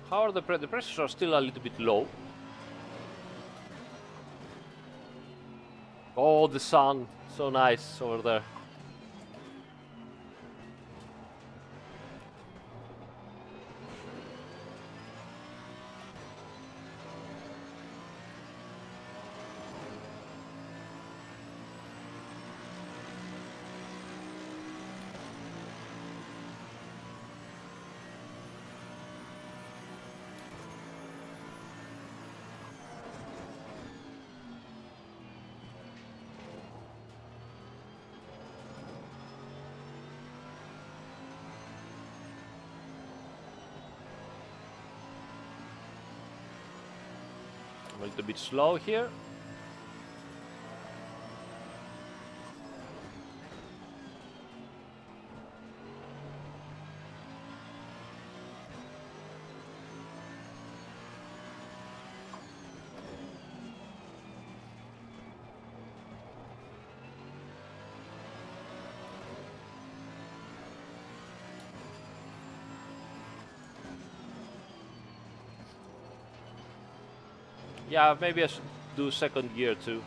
How are the pressures are still a little bit low. Oh, the sun, so nice over there. I'm a little bit slow here. Yeah, maybe I should do second gear too.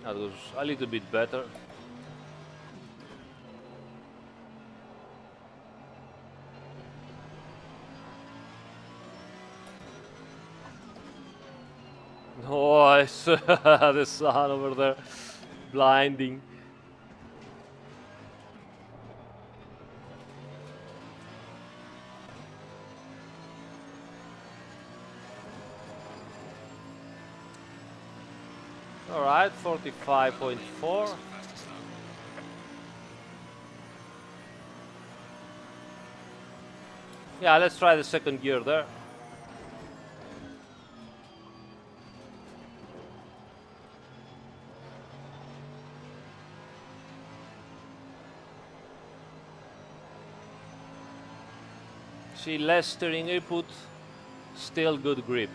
That was a little bit better. Nice. The sun over there, blinding. All right, 45.4. Yeah, let's try the second gear there. See, less steering input, still good grip.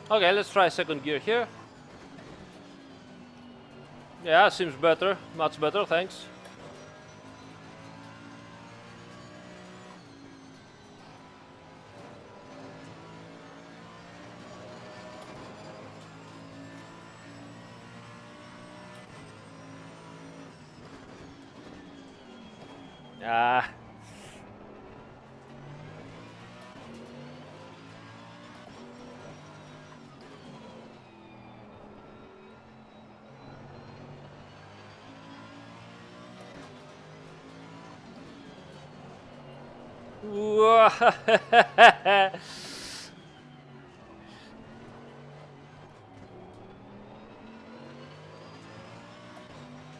Okay, let's try second gear here. Yeah, seems better. Much better, thanks. Ah.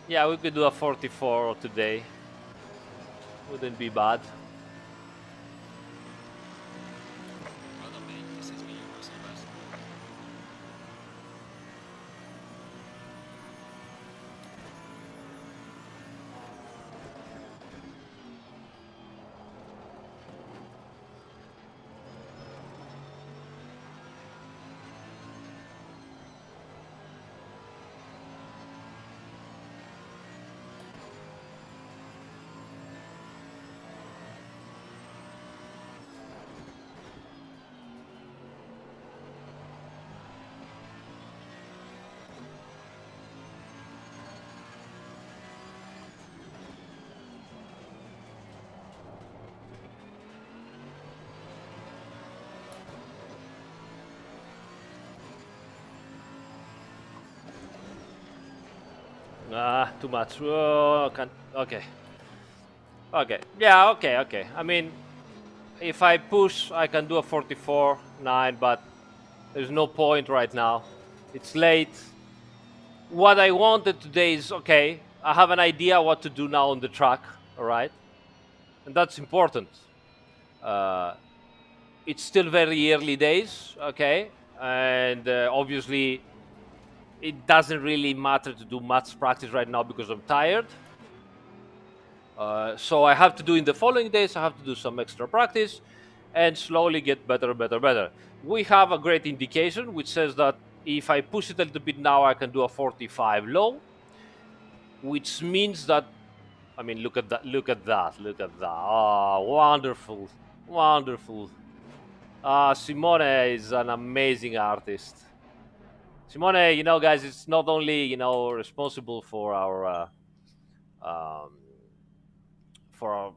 Yeah, we could do a 44 today. Wouldn't be bad. Well done, mate. This is me, your personal best. Ah, too much. Oh, can't. Okay. Okay. Yeah, okay, okay. I mean, if I push, I can do a 44.9, but there's no point right now. It's late. What I wanted today is okay, I have an idea what to do now on the track, all right? And that's important. Uh, it's still very early days, okay? And obviously, it doesn't really matter to do much practice right now because I'm tired. So I have to do in the following days, I have to do some extra practice and slowly get better, better, better. We have a great indication which says that if I push it a little bit now, I can do a 45 low, which means that, I mean, look at that, look at that, look at that. Oh, wonderful, wonderful. Simone is an amazing artist. Simone, you know, guys, it's not only, you know, responsible um, for our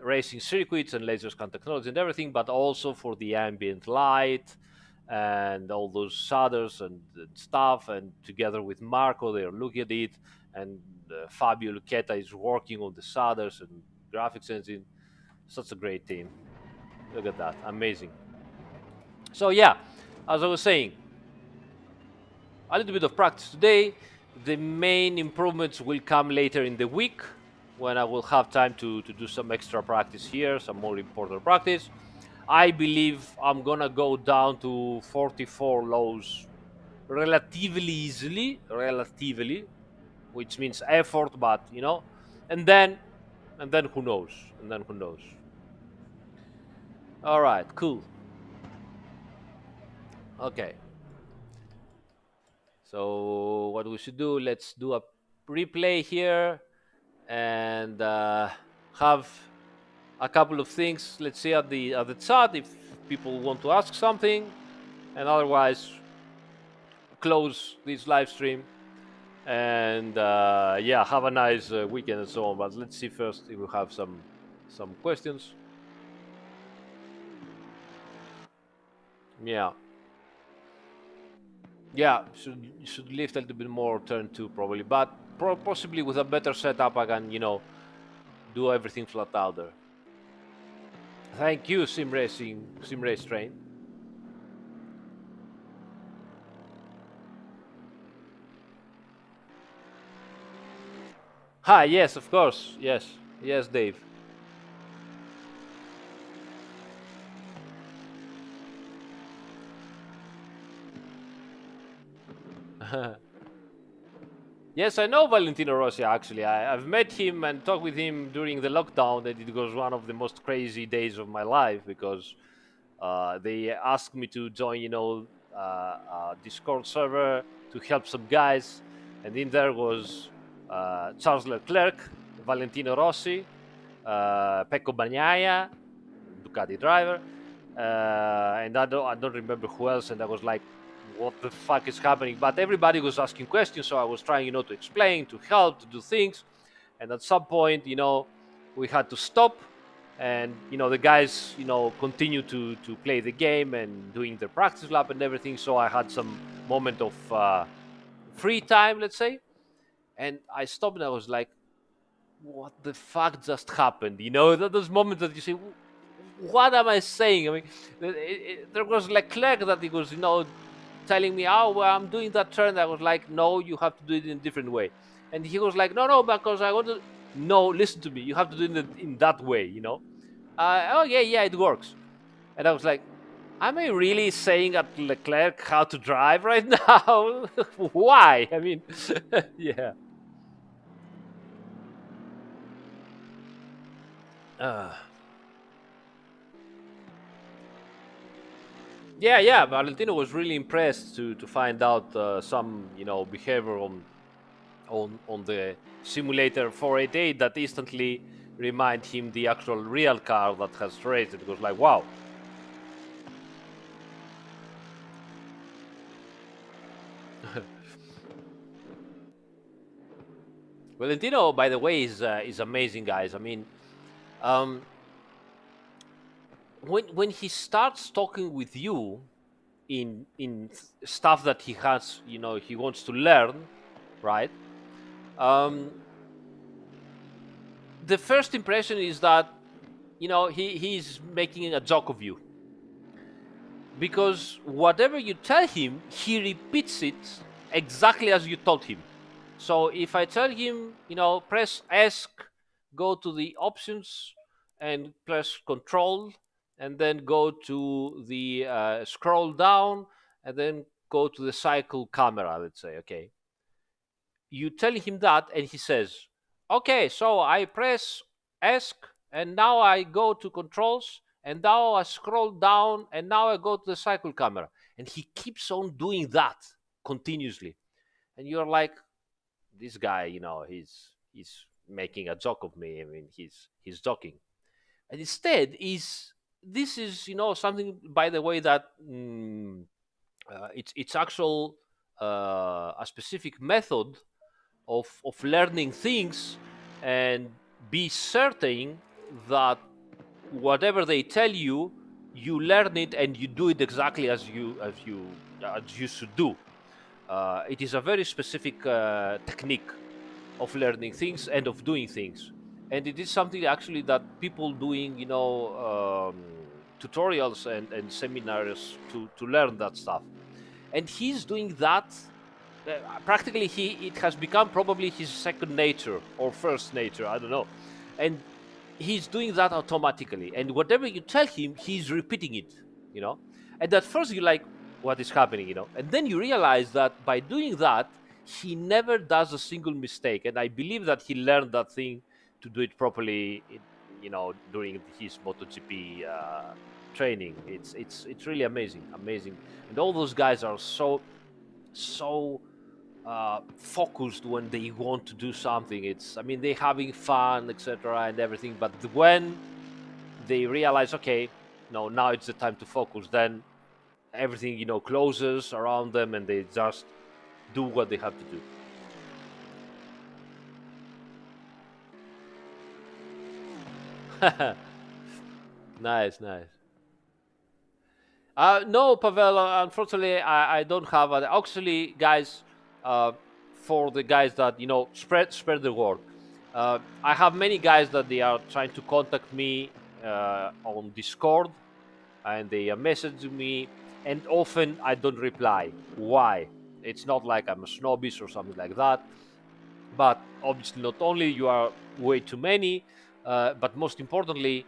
racing circuits and laser scan technology and everything, but also for the ambient light and all those shaders and stuff. And together with Marco, they're looking at it, and Fabio Lucchetta is working on the shaders and graphics engine. Such a great team. Look at that, amazing. So yeah, as I was saying, a little bit of practice today. The main improvements will come later in the week when I will have time to do some extra practice here, some more important practice. I believe I'm gonna go down to 44 lows relatively easily, relatively, which means effort, but you know, and then who knows? And then who knows? All right, cool. Okay. So what we should do? Let's do a replay here and have a couple of things. Let's see at the chat if people want to ask something, and otherwise close this live stream. And yeah, have a nice weekend and so on. But let's see first if we have some questions. Yeah. Yeah, should lift a little bit more turn two probably, but possibly with a better setup I can, you know, do everything flat out there. Thank you, Sim Race Train. Ah, yes, of course. Yes, yes, Dave. Yes, I know Valentino Rossi. Actually, I've met him and talked with him during the lockdown. And it was one of the most crazy days of my life because they asked me to join, a Discord server to help some guys, and in there was Charles Leclerc, Valentino Rossi, Pecco Bagnaia, Ducati driver, and I don't remember who else. And I was like, "What the fuck is happening?" But everybody was asking questions, so I was trying, to explain, to help, to do things. And at some point, we had to stop, and the guys, continue to play the game and doing their practice lap and everything. So I had some moment of free time, let's say, and I stopped and I was like, what the fuck just happened? Those moments that you say, what am I saying? I mean, there was Leclerc that he was, telling me, oh, well, I'm doing that turn. I was like, no, you have to do it in a different way. And he was like, no, no, because I want to. No, listen to me. You have to do it in that way. Oh, yeah, yeah, it works. And I was like, am I really saying at Leclerc how to drive right now? Why? I mean, yeah. Uh, Yeah, yeah. Valentino was really impressed to find out some behavior on the simulator 488 that instantly remind him the actual real car that has raced. It was like, wow. Valentino, by the way, is amazing, guys. I mean, um, when he starts talking with you in stuff that he has, he wants to learn, right? Um, the first impression is that he's making a joke of you because whatever you tell him, he repeats it exactly as you told him. So if I tell him, press ask, go to the options, and press control, and then go to the scroll down, and then go to the cycle camera, let's say, okay. You tell him that, and he says, okay, so I press ask, and now I go to controls, and now I scroll down, and now I go to the cycle camera. And he keeps on doing that continuously. And you're like, this guy, he's making a joke of me. I mean, he's joking. And instead, is this is something, by the way, that it's actual a specific method of learning things, and be certain that whatever they tell you, you learn it and you do it exactly as you should do. It is a very specific technique of learning things and of doing things, and it is something actually that people doing tutorials and seminars to learn that stuff, and he's doing that practically. It has become probably his second nature or first nature, I don't know. And he's doing that automatically, and whatever you tell him, he's repeating it you know and at first you're like, what is happening? And then you realize that by doing that, he never does a single mistake, and I believe that he learned that thing to do it properly during his MotoGP training. It's really amazing, and all those guys are so focused when they want to do something. I mean, they're having fun, etc., and everything. But when they realize, okay, no, now it's the time to focus, then everything closes around them, and they just do what they have to do. Nice, nice. No, Pavel. Unfortunately, I don't have it. Actually, guys, uh, for the guys that spread the word. I have many guys that they are trying to contact me on Discord, and they message me, and often I don't reply. Why? It's not like I'm a snobbish or something like that, But obviously, not only you are way too many, but most importantly,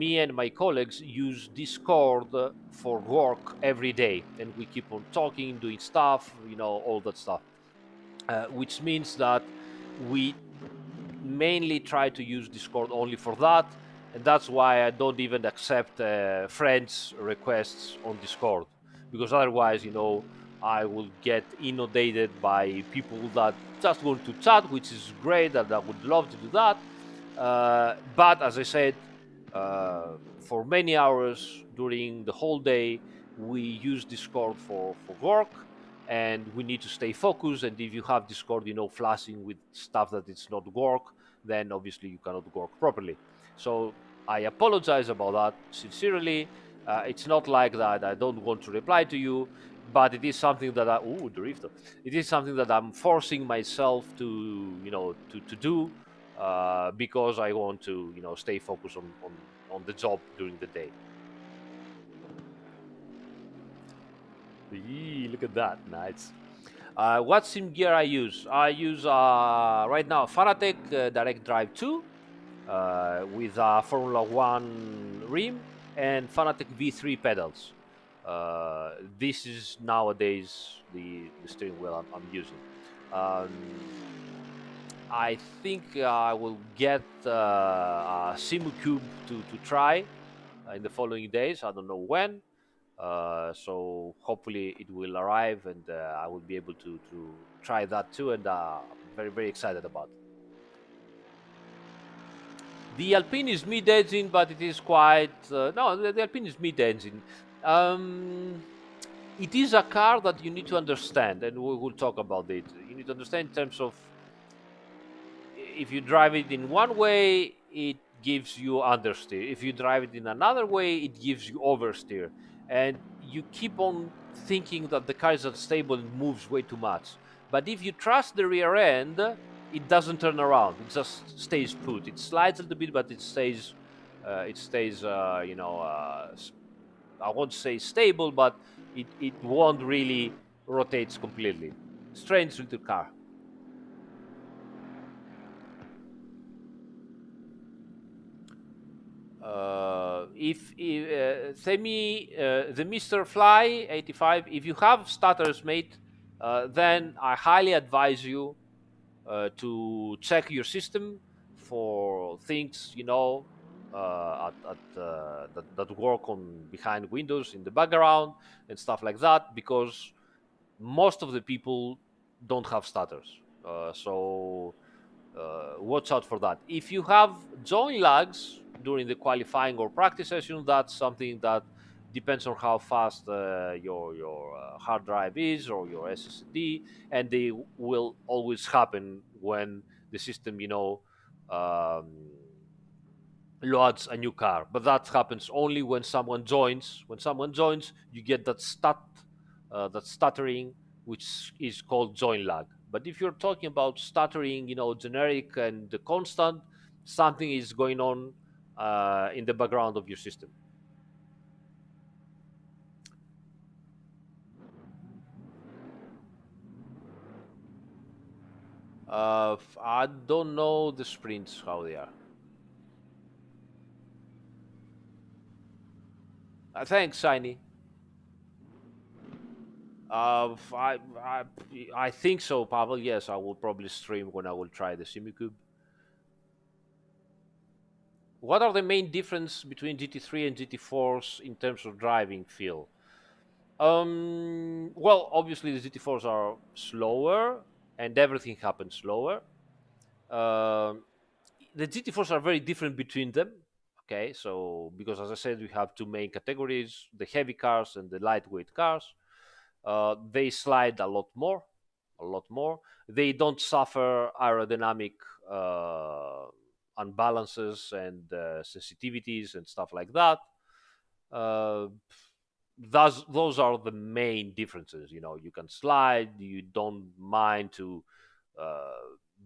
me and my colleagues use Discord for work every day, and we keep on talking, doing stuff, all that stuff, which means that we mainly try to use Discord only for that, and that's why I don't even accept friends' requests on Discord, because otherwise, I will get inundated by people that just want to chat, which is great, and I would love to do that. But as I said, for many hours during the whole day, we use Discord for work, and we need to stay focused. And if you have Discord, flashing with stuff that it's not work, then obviously you cannot work properly. So I apologize about that sincerely. It's not like that I don't want to reply to you, but it is something that Dorifto. It is something that I'm forcing myself to, to do, because I want to, stay focused on the job during the day. Look at that, nice. What sim gear I use? I use right now Fanatec Direct Drive 2 with a Formula One rim and Fanatec V3 pedals. This is nowadays the steering wheel I'm using. Um, I think I will get a Simu Cube to try in the following days. I don't know when. So hopefully it will arrive, and I will be able to try that too. And I'm very very excited about it. The Alpine is mid-engine, but it is quite no. The Alpine is mid-engine. Um, it is a car that you need to understand, and we will talk about it. You need to understand in terms of, if you drive it in one way, it gives you understeer. If you drive it in another way, it gives you oversteer. And you keep on thinking that the car is unstable and moves way too much. But if you trust the rear end, it doesn't turn around. It just stays put. It slides a little bit, but it stays. It stays. I won't say stable, but it won't really rotate completely. Strange little car. If Semi the Mr. Fly 85, if you have stutters, mate, then I highly advise you to check your system for things, that work on behind Windows in the background and stuff like that, because most of the people don't have stutters. So watch out for that. If you have join lags during the qualifying or practice session, that's something that depends on how fast your hard drive is, or your SSD, and they will always happen when the system, um, loads a new car. But that happens only when someone joins. When someone joins, you get that stuttering, which is called join lag. But if you're talking about stuttering, generic and constant, something is going on in the background of your system. I don't know the sprints how they are. Thanks, Shiny. I think so, Pavel. Yes, I will probably stream when I will try the Simicube. What are the main difference between GT3 and GT4s in terms of driving feel? Well, obviously the GT4s are slower, and everything happens slower. Um, the GT4s are very different between them. Okay, so because as I said, we have two main categories: the heavy cars and the lightweight cars. They slide a lot more, a lot more. They don't suffer aerodynamic uh, unbalances and sensitivities and stuff like that. Uh, those are the main differences. You can slide. You don't mind to uh,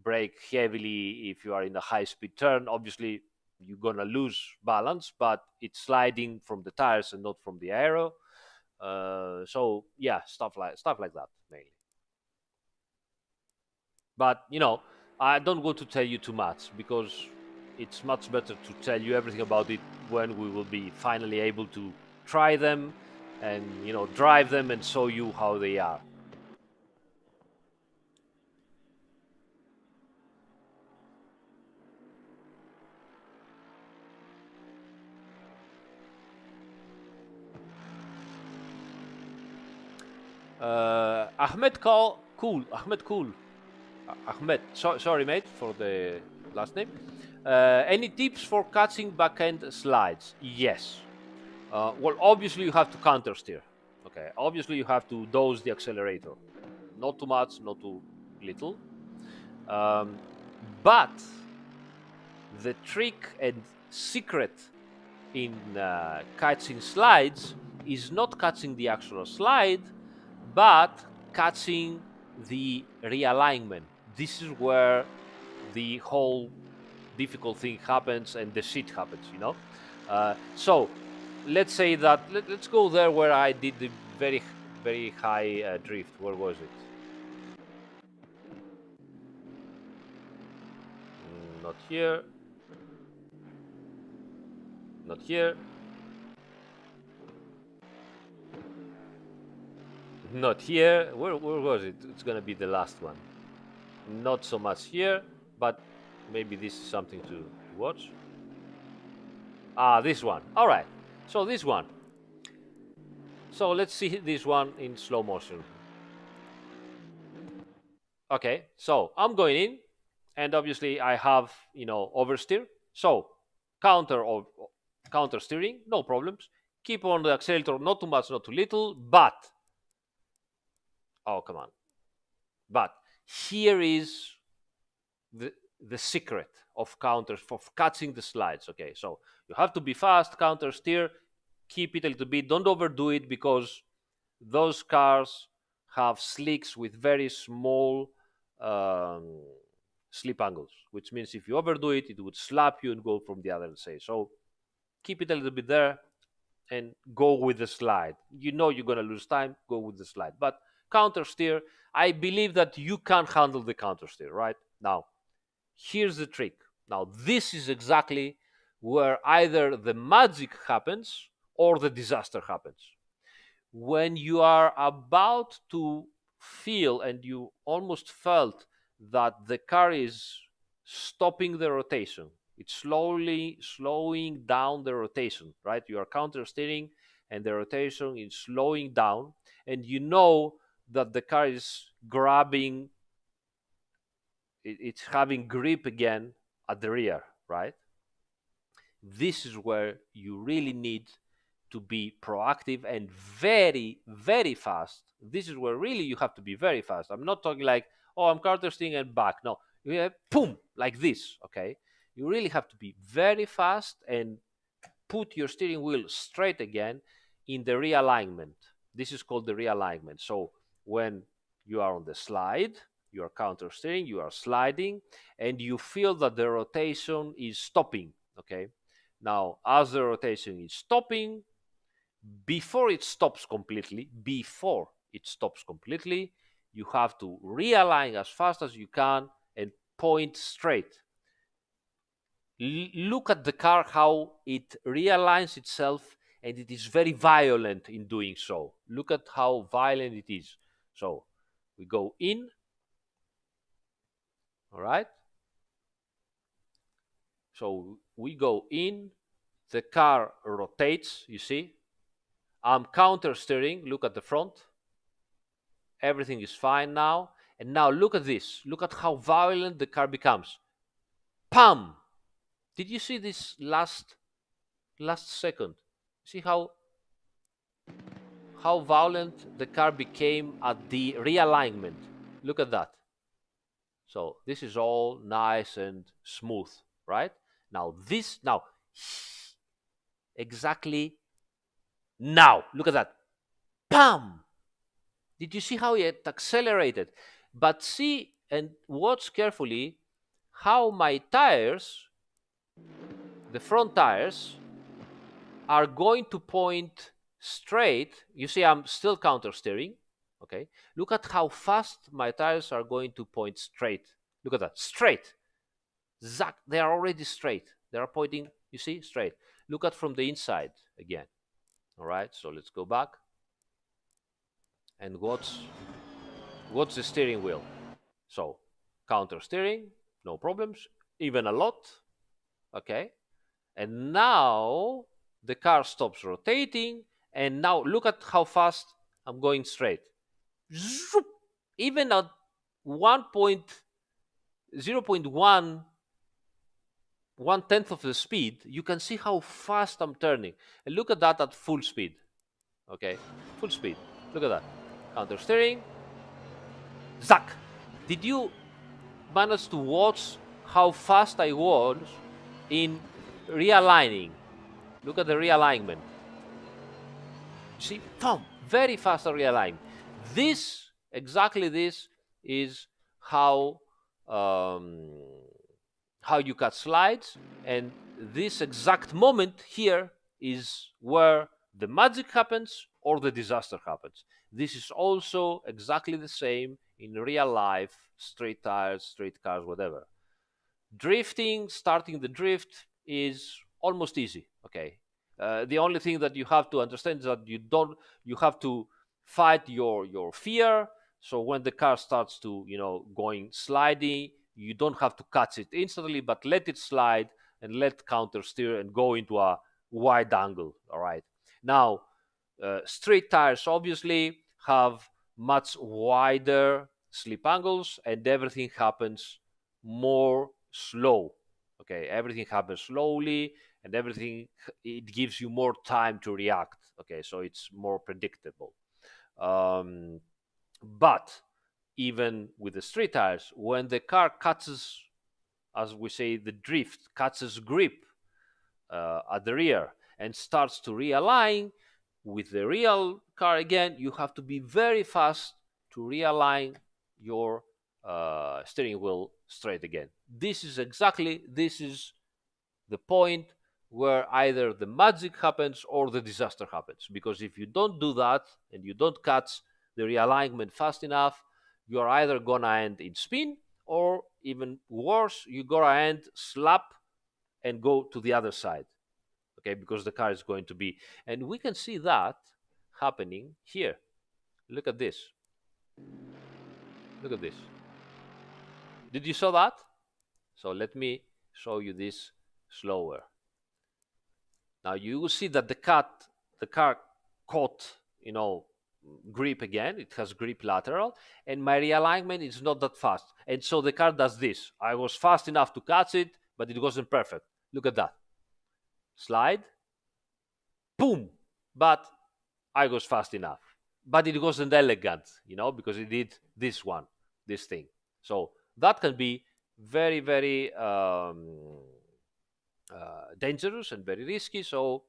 brake heavily if you are in a high-speed turn. Obviously, you're gonna lose balance, but it's sliding from the tires and not from the aero. So yeah, stuff like that mainly. But I don't want to tell you too much because it's much better to tell you everything about it when we will be finally able to try them and drive them and show you how they are. Ahmed Cool. Ahmed Cool. Ahmed. Sorry, mate, for the last name. Any tips for catching backend slides? Yes. Well, obviously you have to counter steer. Okay. Obviously you have to dose the accelerator. Not too much, not too little. Um, but the trick and secret in catching slides is not catching the actual slide, but catching the realignment. This is where the whole difficult thing happens and the shit happens. So let's say that let's go there where I did the very very high drift. Where was it? Not here. Not here. Not here. Where was it? It's gonna be the last one. Not so much here, but maybe this is something to watch. Ah, this one. All right. So this one. So let's see this one in slow motion. Okay. So I'm going in, and obviously I have oversteer. So counter or counter steering, no problems. Keep on the accelerator, not too much, not too little. But oh come on. But here is the the secret of counters for catching the slides. Okay, so you have to be fast, counter steer, keep it a little bit, don't overdo it because those cars have slicks with very small um, slip angles, which means if you overdo it, it would slap you and go from the other side. So keep it a little bit there and go with the slide. You know you're going to lose time, go with the slide. But counter steer, I believe that you can handle the counter steer, right? Now, here's the trick. Now, this is exactly where either the magic happens or the disaster happens. When you are about to feel and you almost felt that the car is stopping the rotation, it's slowly slowing down the rotation, right? You are counter steering and the rotation is slowing down, and you know that the car is grabbing, it's having grip again at the rear, right? This is where you really need to be proactive and very, very fast. This is where really you have to be very fast. I'm not talking like, oh, I'm counter steering and back. No, you have boom, like this, okay? You really have to be very fast and put your steering wheel straight again in the realignment. This is called the realignment. So when you are on the slide, you are counter steering, you are sliding, and you feel that the rotation is stopping. Okay. Now, as the rotation is stopping, before it stops completely, you have to realign as fast as you can and point straight. Look at the car, how it realigns itself, and it is very violent in doing so. Look at how violent it is. So we go in, all right? So we go in, the car rotates, you see? I'm counter steering, look at the front. Everything is fine now. And now look at this. Look at how violent the car becomes. Pam! Did you see this last second? See how violent the car became at the realignment. Look at that. So this is all nice and smooth, right? Now exactly now, look at that. Bam! Did you see how it accelerated? But see and watch carefully how my tires, the front tires, are going to point straight. You see, I'm still counter steering. Okay, look at how fast my tires are going to point straight. Look at that, straight. Zack, they are already straight. They are pointing, you see, straight. Look at from the inside again. All right, so let's go back. And what's the steering wheel? So counter steering, no problems, even a lot. Okay, and now the car stops rotating, and now look at how fast I'm going straight. Zoop! Even at 1.0.1 1/10 of the speed, you can see how fast I'm turning. And look at that at full speed. Okay, full speed. Look at that. Counter steering. Zack! Did you manage to watch how fast I was in realigning? Look at the realignment. You see, boom, very fast realign. This, exactly this, is how um, how you cut slides, and this exact moment here is where the magic happens or the disaster happens. This is also exactly the same in real life, straight tires, straight cars, whatever. Drifting, starting the drift is almost easy. Okay, the only thing that you have to understand is that you have to fight your fear. So when the car starts to going sliding, you don't have to catch it instantly, but let it slide and let counter steer and go into a wide angle. All right, now straight tires obviously have much wider slip angles, and everything happens more slow. Okay, everything happens slowly, and everything, it gives you more time to react. Okay, so it's more predictable. um, but even with the street tires, when the car catches, as we say, the drift catches grip at the rear and starts to realign with the real car again, you have to be very fast to realign your steering wheel straight again. This is the point where either the magic happens or the disaster happens. Because if you don't do that and you don't catch the realignment fast enough, you're either gonna end in spin, or even worse, you're gonna end slap and go to the other side. Okay, because the car is going to be, and we can see that happening here. Look at this. Look at this. Did you saw that? So let me show you this slower. Now you will see that the car caught, grip again. It has grip lateral, and my realignment is not that fast. And so the car does this. I was fast enough to catch it, but it wasn't perfect. Look at that. Slide, boom. But I was fast enough. But it wasn't elegant, because it did this thing. So that can be very, very dangerous and very risky. So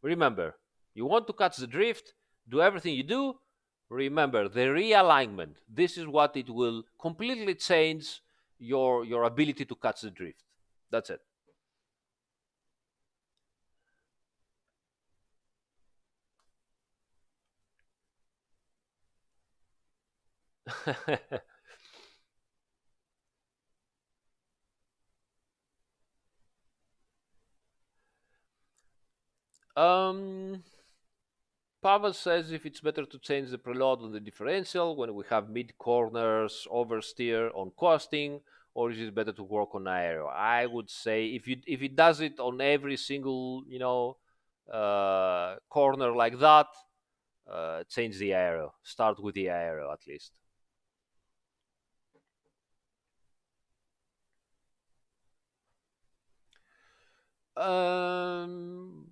remember, you want to catch the drift, do everything you do. Remember the realignment. This is what it will completely change your ability to catch the drift. That's it. um Pavel says if it's better to change the preload on the differential when we have mid corners, oversteer on coasting, or is it better to work on aero? I would say if it does it on every single corner like that, change the aero. Start with the aero at least. Um,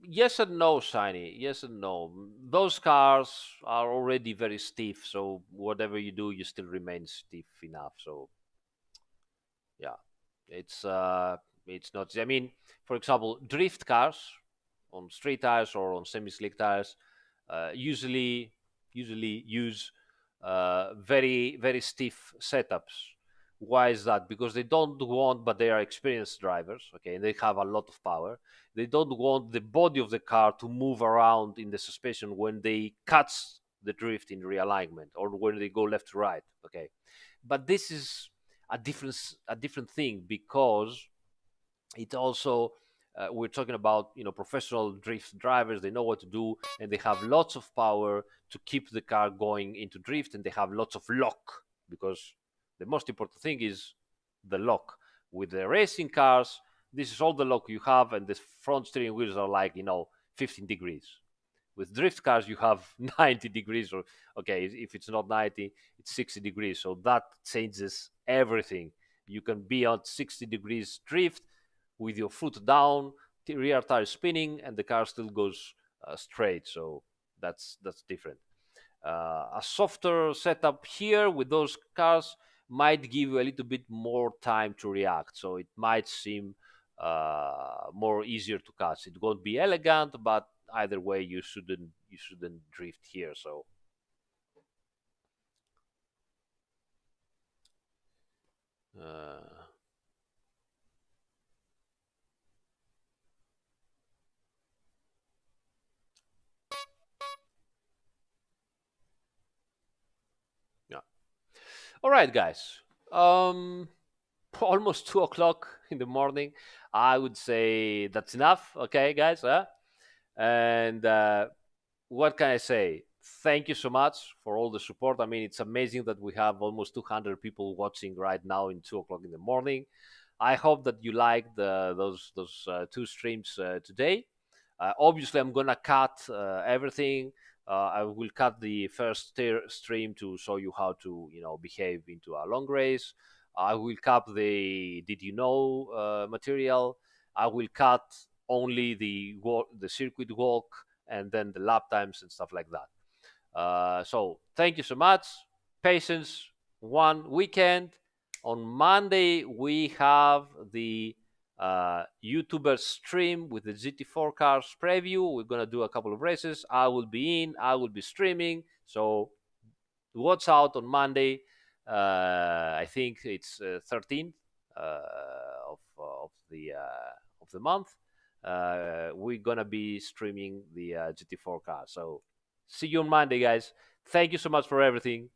yes and no, Shiny. Yes and no. Those cars are already very stiff, so whatever you do, you still remain stiff enough. So yeah, it's not. I mean, for example, drift cars on street tires or on semi-slick tires usually use very very stiff setups. Why is that? Because they don't want, but they are experienced drivers. Okay, and they have a lot of power. They don't want the body of the car to move around in the suspension when they catch the drift in realignment or when they go left to right. Okay, but this is a different thing because it also we're talking about professional drift drivers. They know what to do and they have lots of power to keep the car going into drift, and they have lots of lock because the most important thing is the lock. With the racing cars, this is all the lock you have, and the front steering wheels are like 15 degrees. With drift cars you have 90 degrees, or okay, if it's not 90, it's 60 degrees, so that changes everything. You can be on 60 degrees drift with your foot down, the rear tire spinning, and the car still goes straight. So that's different. A softer setup here with those cars might give you a little bit more time to react, so it might seem more easier to catch. It won't be elegant, but either way, you shouldn't drift here. So uh, yeah. All right, guys. Almost 2 o'clock in the morning. I would say that's enough. Okay, guys. Huh? And what can I say? Thank you so much for all the support. I mean, it's amazing that we have almost 200 people watching right now in 2 o'clock in the morning. I hope that you liked those two streams today. Obviously, I'm gonna cut everything. I will cut the first stream to show you how to behave into a long race. I will cut the did you know material. I will cut only the circuit walk and then the lap times and stuff like that. So thank you so much. Patience. One weekend. On Monday we have the YouTuber stream with the GT4 cars preview. We're gonna do a couple of races. I will be in. I will be streaming. So watch out on Monday. I think it's 13th of the month. We're gonna be streaming the GT4 car. So see you on Monday, guys. Thank you so much for everything.